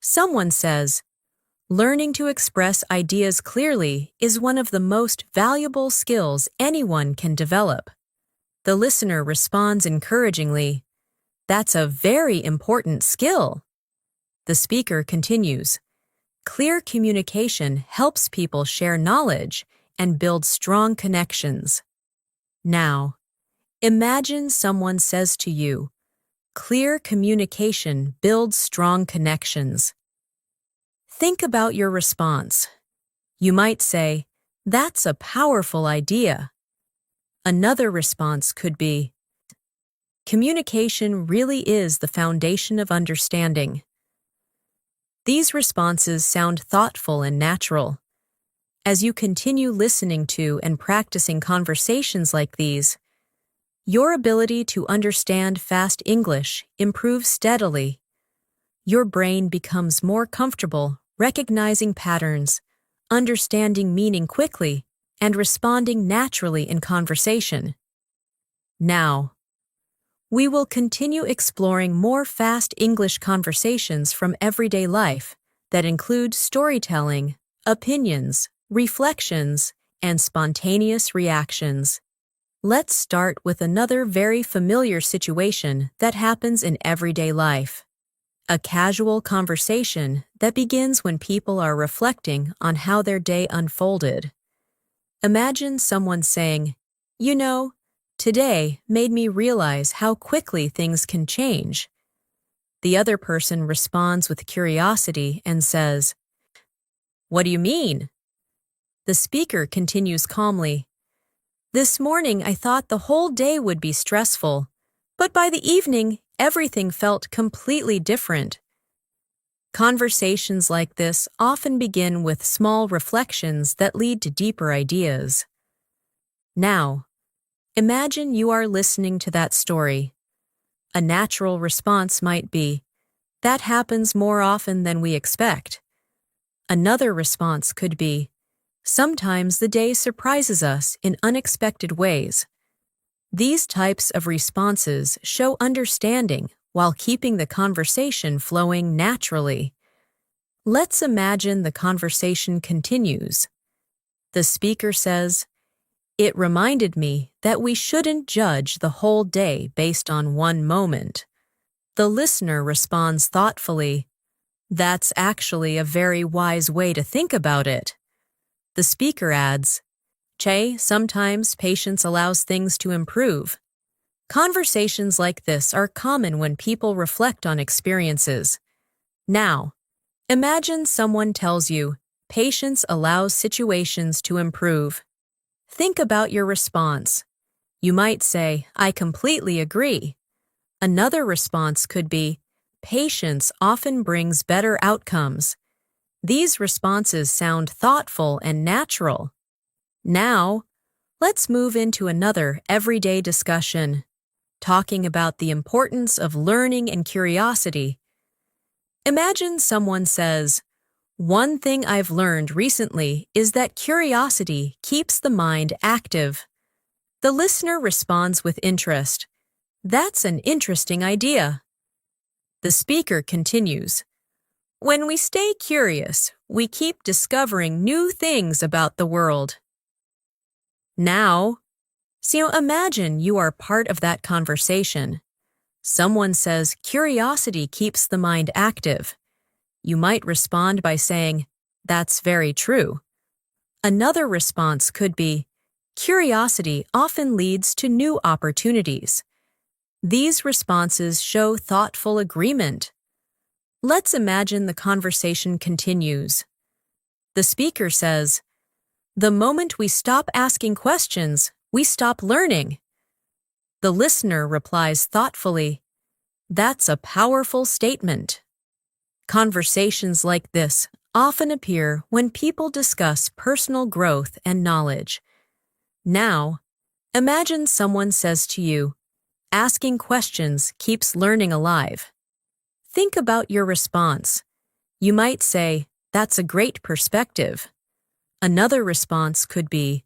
Someone says, learning to express ideas clearly is one of the most valuable skills anyone can develop. The listener responds encouragingly, that's a very important skill. The speaker continues, clear communication helps people share knowledge and build strong connections. Now, imagine someone says to you, clear communication builds strong connections. Think about your response. You might say, that's a powerful idea. Another response could be, communication really is the foundation of understanding. These responses sound thoughtful and natural. As you continue listening to and practicing conversations like these, your ability to understand fast English improves steadily. Your brain becomes more comfortable recognizing patterns, understanding meaning quickly, and responding naturally in conversation. Now, we will continue exploring more fast English conversations from everyday life that include storytelling, opinions, reflections, and spontaneous reactions. Let's start with another very familiar situation that happens in everyday life. A casual conversation that begins when people are reflecting on how their day unfolded. Imagine someone saying, "You know, today made me realize how quickly things can change." The other person responds with curiosity and says, "What do you mean?" The speaker continues calmly, "This morning I thought the whole day would be stressful, but by the evening, everything felt completely different." Conversations like this often begin with small reflections that lead to deeper ideas. Now, imagine you are listening to that story. A natural response might be, "That happens more often than we expect." Another response could be, "Sometimes the day surprises us in unexpected ways." These types of responses show understanding while keeping the conversation flowing naturally. Let's imagine the conversation continues. The speaker says, "It reminded me that we shouldn't judge the whole day based on one moment." The listener responds thoughtfully, "That's actually a very wise way to think about it." The speaker adds, "Che, sometimes patience allows things to improve." Conversations like this are common when people reflect on experiences. Now, imagine someone tells you, "Patience allows situations to improve." Think about your response. You might say, "I completely agree." Another response could be, "Patience often brings better outcomes." These responses sound thoughtful and natural. Now, let's move into another everyday discussion, talking about the importance of learning and curiosity. Imagine someone says, "One thing I've learned recently is that curiosity keeps the mind active." The listener responds with interest, "That's an interesting idea." The speaker continues, "When we stay curious, we keep discovering new things about the world." Now, imagine you are part of that conversation. Someone says curiosity keeps the mind active. You might respond by saying, "That's very true." Another response could be, "Curiosity often leads to new opportunities." These responses show thoughtful agreement. Let's imagine the conversation continues. The speaker says, "The moment we stop asking questions, we stop learning." The listener replies thoughtfully, "That's a powerful statement." Conversations like this often appear when people discuss personal growth and knowledge. Now, imagine someone says to you, "Asking questions keeps learning alive." Think about your response. You might say, "That's a great perspective." Another response could be,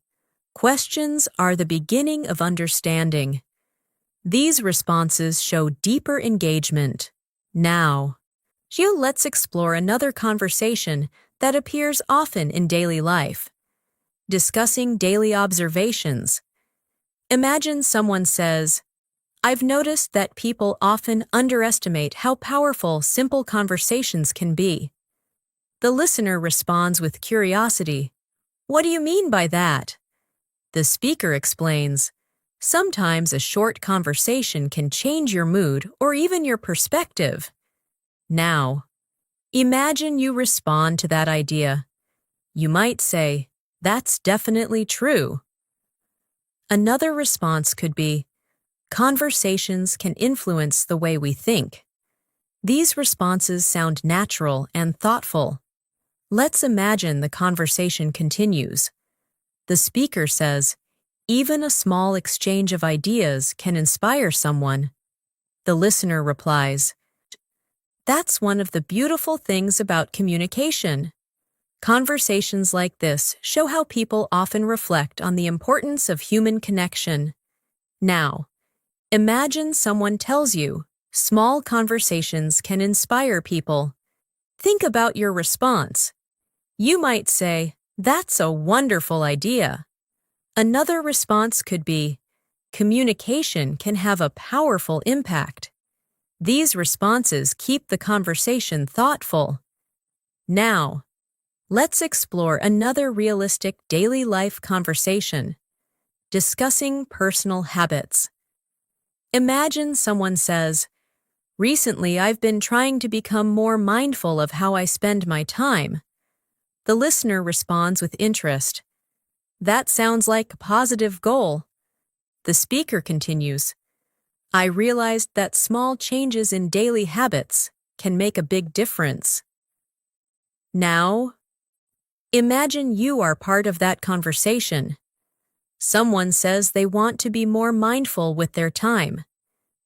"Questions are the beginning of understanding." These responses show deeper engagement. Now, let's explore another conversation that appears often in daily life. Discussing daily observations. Imagine someone says, "I've noticed that people often underestimate how powerful simple conversations can be." The listener responds with curiosity, "What do you mean by that?" The speaker explains, "Sometimes a short conversation can change your mood or even your perspective." Now, imagine you respond to that idea. You might say, "That's definitely true." Another response could be, "Conversations can influence the way we think." These responses sound natural and thoughtful. Let's imagine the conversation continues. The speaker says, "Even a small exchange of ideas can inspire someone." The listener replies, "That's one of the beautiful things about communication." Conversations like this show how people often reflect on the importance of human connection. Now, imagine someone tells you, "Small conversations can inspire people." Think about your response. You might say, "That's a wonderful idea." Another response could be, "Communication can have a powerful impact." These responses keep the conversation thoughtful. Now, let's explore another realistic daily life conversation. Discussing personal habits. Imagine someone says, "Recently I've been trying to become more mindful of how I spend my time." The listener responds with interest. "That sounds like a positive goal." The speaker continues, "I realized that small changes in daily habits can make a big difference." Now, imagine you are part of that conversation. Someone says they want to be more mindful with their time.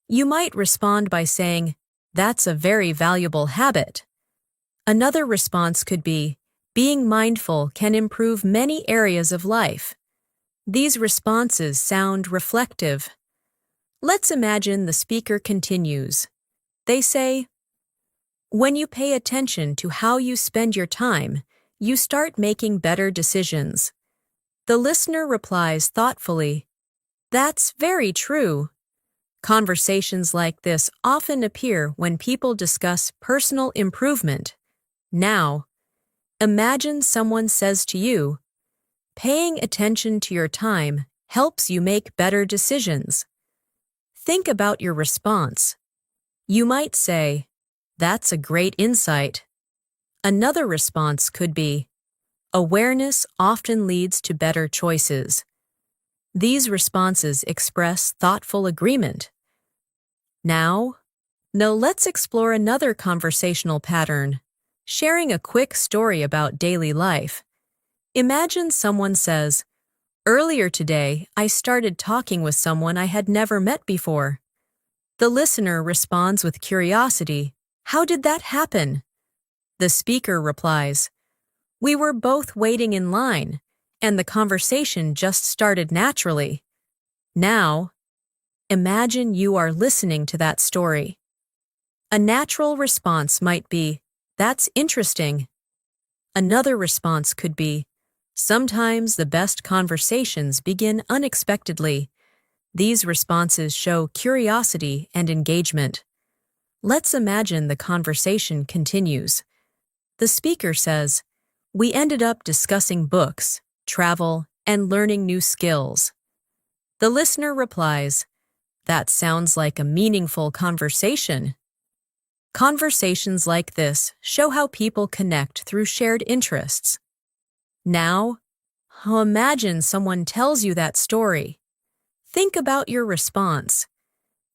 You might respond by saying, "That's a very valuable habit." Another response could be, "Being mindful can improve many areas of life." These responses sound reflective. Let's imagine the speaker continues. They say, "When you pay attention to how you spend your time, you start making better decisions." The listener replies thoughtfully, "That's very true." Conversations like this often appear when people discuss personal improvement. Now, imagine someone says to you, "Paying attention to your time helps you make better decisions." Think about your response. You might say, "That's a great insight." Another response could be, "Awareness often leads to better choices." These responses express thoughtful agreement. Now, let's explore another conversational pattern, sharing a quick story about daily life. Imagine someone says, "Earlier today, I started talking with someone I had never met before." The listener responds with curiosity, "How did that happen?" The speaker replies, "We were both waiting in line, and the conversation just started naturally." Now, imagine you are listening to that story. A natural response might be, "That's interesting." Another response could be, "Sometimes the best conversations begin unexpectedly." These responses show curiosity and engagement. Let's imagine the conversation continues. The speaker says, "We ended up discussing books, travel, and learning new skills." The listener replies, "That sounds like a meaningful conversation." Conversations like this show how people connect through shared interests. Now, imagine someone tells you that story. Think about your response.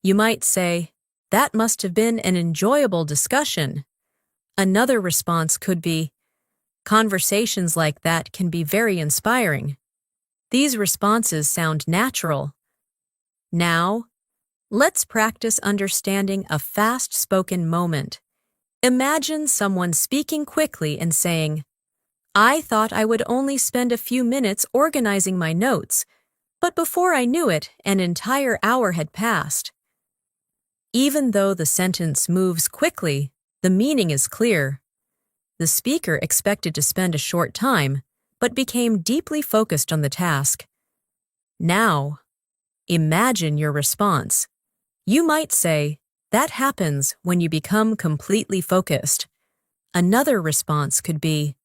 You might say, "That must have been an enjoyable discussion." Another response could be, "Conversations like that can be very inspiring." These responses sound natural. Now, let's practice understanding a fast-spoken moment. Imagine someone speaking quickly and saying, "I thought I would only spend a few minutes organizing my notes, but before I knew it, an entire hour had passed." Even though the sentence moves quickly, the meaning is clear. The speaker expected to spend a short time, but became deeply focused on the task. Now, imagine your response. You might say, "That happens when you become completely focused." Another response could be,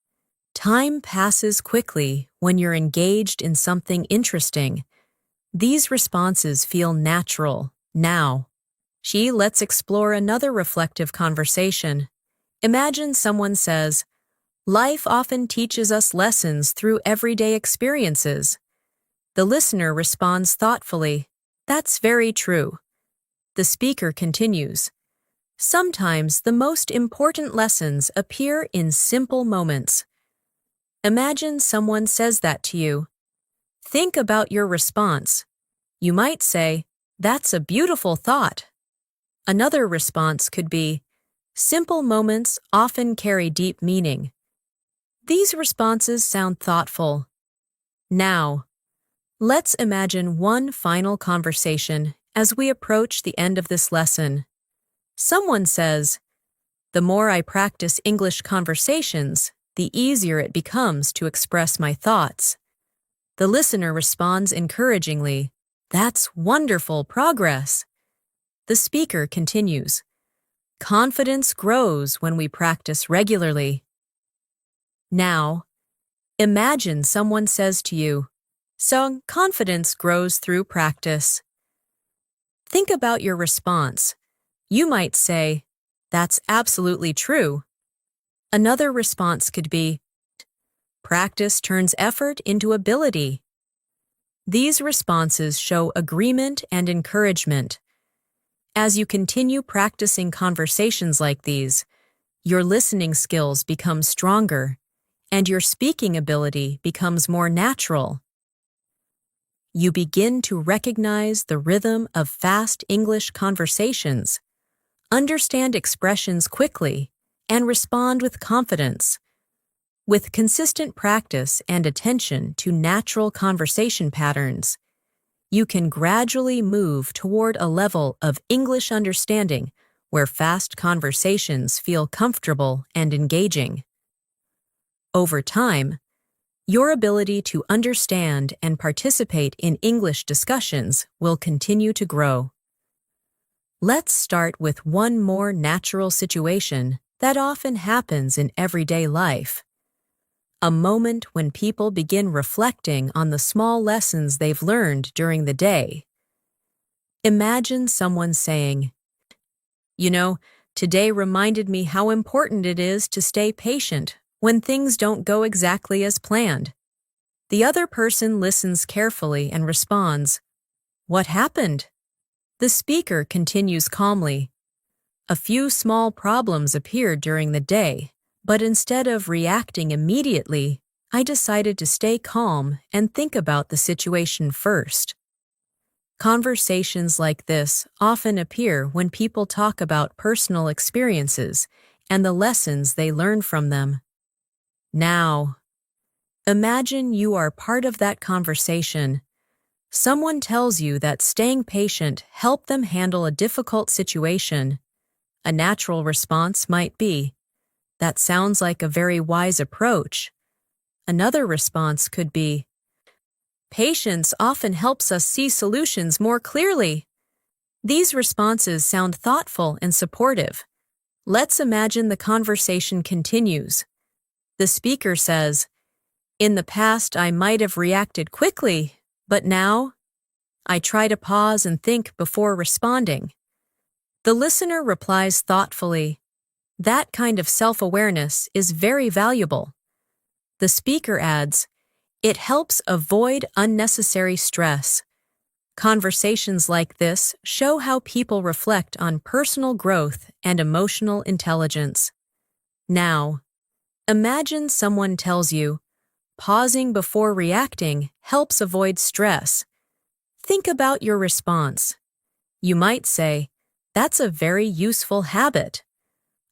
"Time passes quickly when you're engaged in something interesting." These responses feel natural. Now, let's explore another reflective conversation. Imagine someone says, "Life often teaches us lessons through everyday experiences." The listener responds thoughtfully, "That's very true." The speaker continues, Sometimes the most important lessons appear in simple moments. Imagine someone says that to you. Think about your response. You might say, "That's a beautiful thought." Another response could be, "Simple moments often carry deep meaning." These responses sound thoughtful. Now, let's imagine one final conversation as we approach the end of this lesson. Someone says, "The more I practice English conversations, the easier it becomes to express my thoughts." The listener responds encouragingly, "That's wonderful progress." The speaker continues, "Confidence grows when we practice regularly." Now, imagine someone says to you, "So confidence grows through practice." Think about your response. You might say, "That's absolutely true." Another response could be, "Practice turns effort into ability." These responses show agreement and encouragement. As you continue practicing conversations like these, your listening skills become stronger, and your speaking ability becomes more natural. You begin to recognize the rhythm of fast English conversations, understand expressions quickly, and respond with confidence. With consistent practice and attention to natural conversation patterns, you can gradually move toward a level of English understanding where fast conversations feel comfortable and engaging. Over time, your ability to understand and participate in English discussions will continue to grow. Let's start with one more natural situation that often happens in everyday life. A moment when people begin reflecting on the small lessons they've learned during the day. Imagine someone saying, "Today reminded me how important it is to stay patient when things don't go exactly as planned." The other person listens carefully and responds, "What happened?" The speaker continues calmly, "A few small problems appeared during the day, but instead of reacting immediately, I decided to stay calm and think about the situation first." Conversations like this often appear when people talk about personal experiences and the lessons they learn from them. Now, imagine you are part of that conversation. Someone tells you that staying patient helped them handle a difficult situation. A natural response might be, "That sounds like a very wise approach." Another response could be, "Patience often helps us see solutions more clearly." These responses sound thoughtful and supportive. Let's imagine the conversation continues. The speaker says, "In the past, I might have reacted quickly, but now I try to pause and think before responding." The listener replies thoughtfully, "That kind of self-awareness is very valuable." The speaker adds, "It helps avoid unnecessary stress." Conversations like this show how people reflect on personal growth and emotional intelligence. Now, imagine someone tells you, "Pausing before reacting helps avoid stress." Think about your response. You might say, "That's a very useful habit."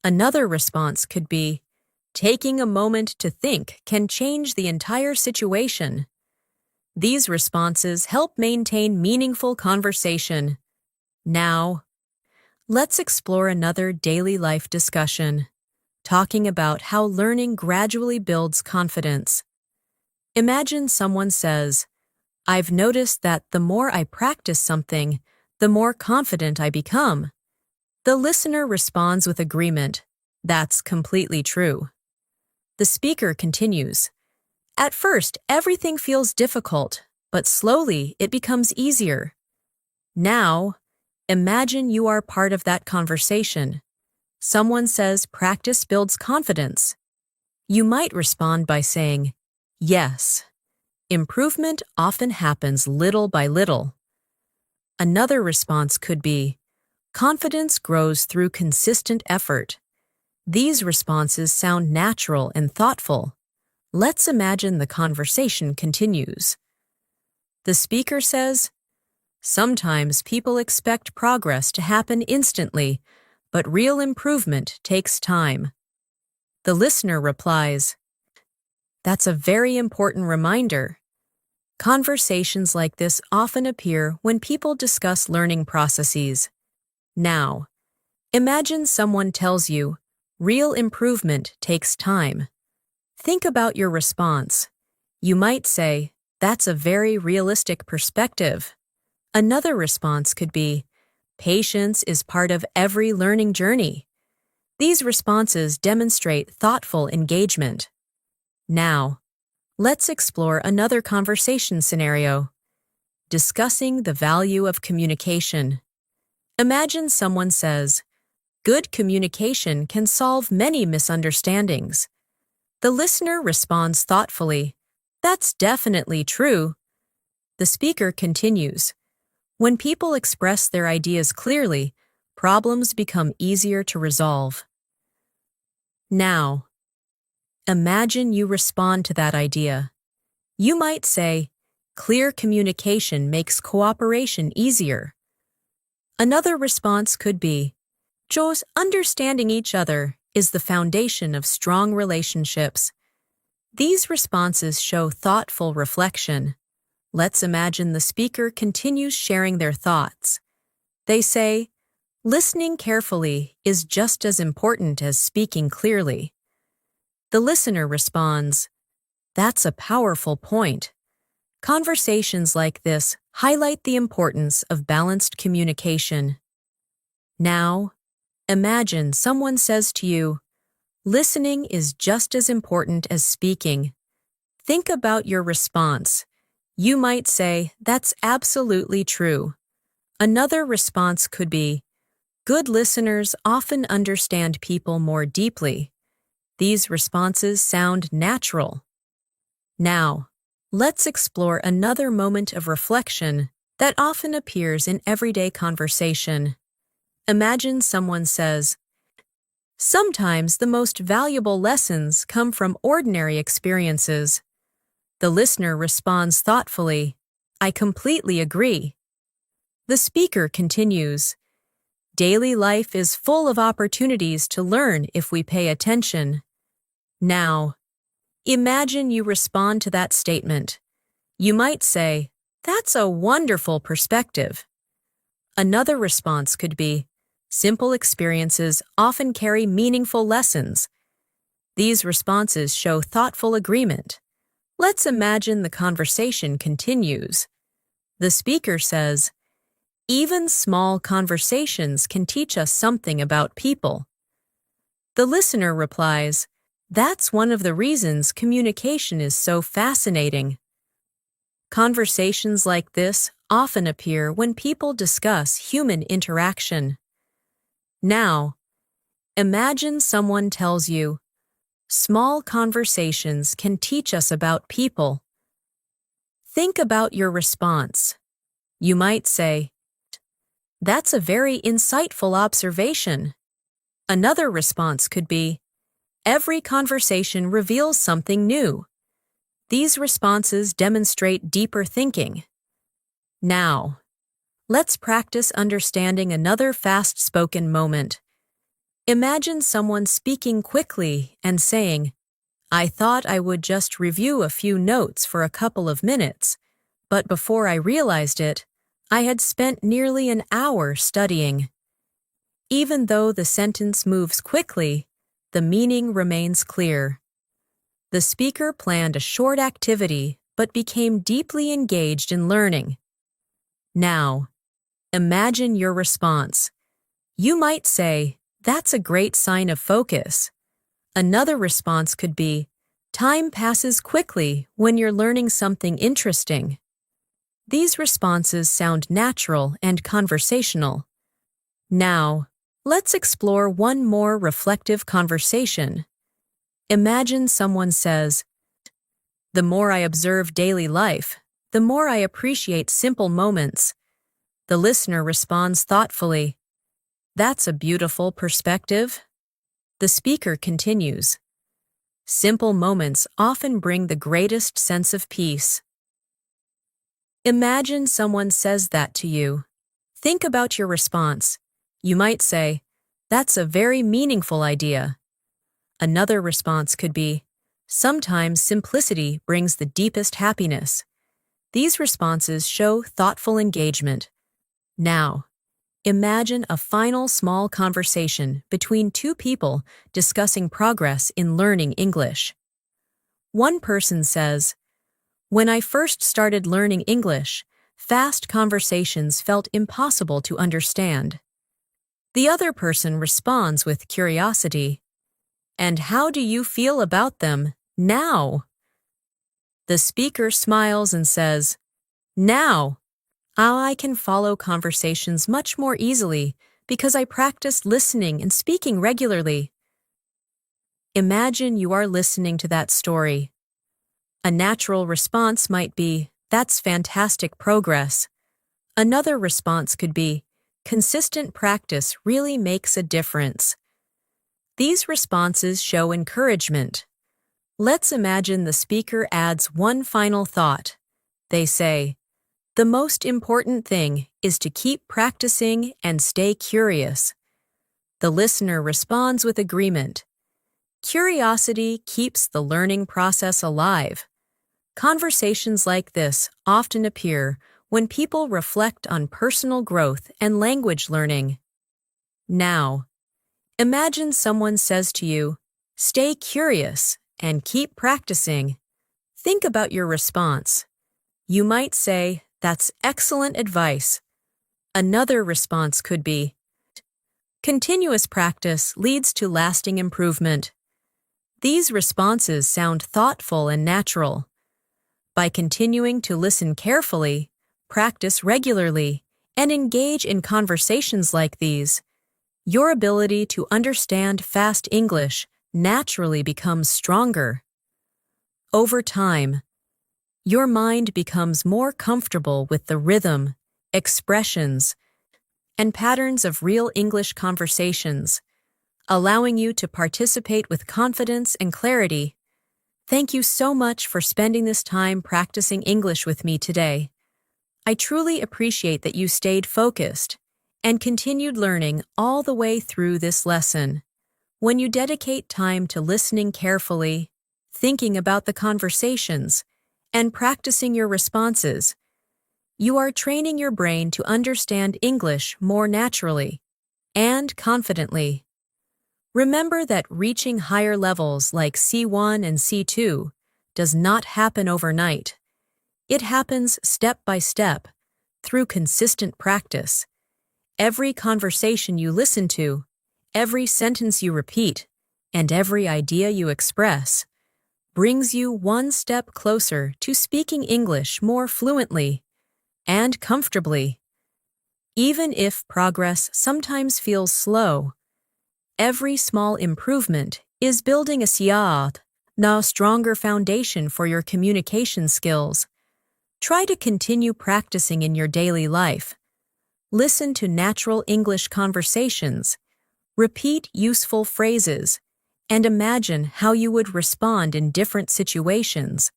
Another response could be, "Taking a moment to think can change the entire situation." These responses help maintain meaningful conversation. Now, let's explore another daily life discussion, talking about how learning gradually builds confidence. Imagine someone says, "I've noticed that the more I practice something, the more confident I become." The listener responds with agreement, "That's completely true." The speaker continues, "At first, everything feels difficult, but slowly it becomes easier." Now, imagine you are part of that conversation. Someone says practice builds confidence. You might respond by saying, "Yes, improvement often happens little by little." Another response could be, Confidence grows through consistent effort. These responses sound natural and thoughtful. Let's imagine the conversation continues. The speaker says, "Sometimes people expect progress to happen instantly, but real improvement takes time." The listener replies, "That's a very important reminder." Conversations like this often appear when people discuss learning processes. Now, imagine someone tells you, "Real improvement takes time." Think about your response. You might say, "That's a very realistic perspective." Another response could be, "Patience is part of every learning journey." These responses demonstrate thoughtful engagement. Now, let's explore another conversation scenario. Discussing the value of communication. Imagine someone says, "Good communication can solve many misunderstandings." The listener responds thoughtfully, "That's definitely true." The speaker continues, "When people express their ideas clearly, problems become easier to resolve." Now, imagine you respond to that idea. You might say, "Clear communication makes cooperation easier." Another response could be, "Just understanding each other is the foundation of strong relationships." These responses show thoughtful reflection. Let's imagine the speaker continues sharing their thoughts. They say, "Listening carefully is just as important as speaking clearly." The listener responds, "That's a powerful point." Conversations like this highlight the importance of balanced communication. Now, imagine someone says to you, "Listening is just as important as speaking." Think about your response. You might say, "That's absolutely true." Another response could be, "Good listeners often understand people more deeply." These responses sound natural. Now, let's explore another moment of reflection that often appears in everyday conversation. Imagine someone says, "Sometimes the most valuable lessons come from ordinary experiences." The listener responds thoughtfully, "I completely agree." The speaker continues, "Daily life is full of opportunities to learn if we pay attention." Now, imagine you respond to that statement. You might say, "That's a wonderful perspective." Another response could be, "Simple experiences often carry meaningful lessons." These responses show thoughtful agreement. Let's imagine the conversation continues. The speaker says, "Even small conversations can teach us something about people." The listener replies, "That's one of the reasons communication is so fascinating." Conversations like this often appear when people discuss human interaction. Now, imagine someone tells you, "Small conversations can teach us about people." Think about your response. You might say, "That's a very insightful observation." Another response could be, "Every conversation reveals something new." These responses demonstrate deeper thinking. Now, let's practice understanding another fast-spoken moment. Imagine someone speaking quickly and saying, "I thought I would just review a few notes for a couple of minutes, but before I realized it, I had spent nearly an hour studying." Even though the sentence moves quickly, the meaning remains clear. The speaker planned a short activity but became deeply engaged in learning. Now, imagine your response. You might say, "That's a great sign of focus." Another response could be, "Time passes quickly when you're learning something interesting." These responses sound natural and conversational. Now, let's explore one more reflective conversation. Imagine someone says, "The more I observe daily life, the more I appreciate simple moments." The listener responds thoughtfully, That's a beautiful perspective. The speaker continues. Simple moments often bring the greatest sense of peace. Imagine someone says that to you. Think about your response. You might say, "That's a very meaningful idea." Another response could be, "Sometimes simplicity brings the deepest happiness." These responses show thoughtful engagement. Now, imagine a final small conversation between two people discussing progress in learning English. One person says, "When I first started learning English, fast conversations felt impossible to understand." The other person responds with curiosity, "And how do you feel about them now?" The speaker smiles and says, "Now, I can follow conversations much more easily because I practice listening and speaking regularly." Imagine you are listening to that story. A natural response might be, "That's fantastic progress." Another response could be, "Consistent practice really makes a difference." These responses show encouragement. Let's imagine the speaker adds one final thought. They say, "The most important thing is to keep practicing and stay curious." The listener responds with agreement. Curiosity keeps the learning process alive. Conversations like this often appear when people reflect on personal growth and language learning. Now, imagine someone says to you, "Stay curious and keep practicing." Think about your response. You might say, "That's excellent advice." Another response could be, "Continuous practice leads to lasting improvement." These responses sound thoughtful and natural. By continuing to listen carefully, practice regularly, and engage in conversations like these, your ability to understand fast English naturally becomes stronger. Over time, your mind becomes more comfortable with the rhythm, expressions, and patterns of real English conversations, allowing you to participate with confidence and clarity. Thank you so much for spending this time practicing English with me today. I truly appreciate that you stayed focused and continued learning all the way through this lesson. When you dedicate time to listening carefully, thinking about the conversations, and practicing your responses, you are training your brain to understand English more naturally and confidently. Remember that reaching higher levels like C1 and C2 does not happen overnight. It happens step by step, through consistent practice. Every conversation you listen to, every sentence you repeat, and every idea you express brings you one step closer to speaking English more fluently and comfortably. Even if progress sometimes feels slow, every small improvement is building a stronger foundation for your communication skills. Try to continue practicing in your daily life. Listen to natural English conversations, repeat useful phrases, and imagine how you would respond in different situations.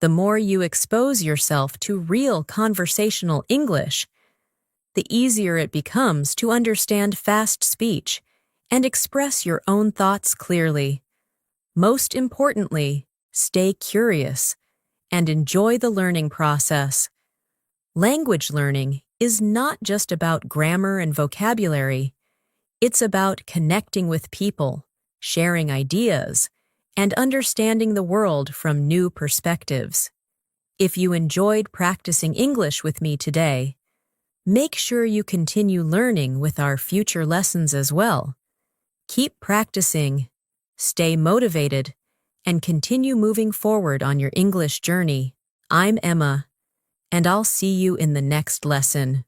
The more you expose yourself to real conversational English, the easier it becomes to understand fast speech and express your own thoughts clearly. Most importantly, stay curious and enjoy the learning process. Language learning is not just about grammar and vocabulary. It's about connecting with people, sharing ideas, and understanding the world from new perspectives. If you enjoyed practicing English with me today, make sure you continue learning with our future lessons as well. Keep practicing, stay motivated, and continue moving forward on your English journey. I'm Emma, and I'll see you in the next lesson.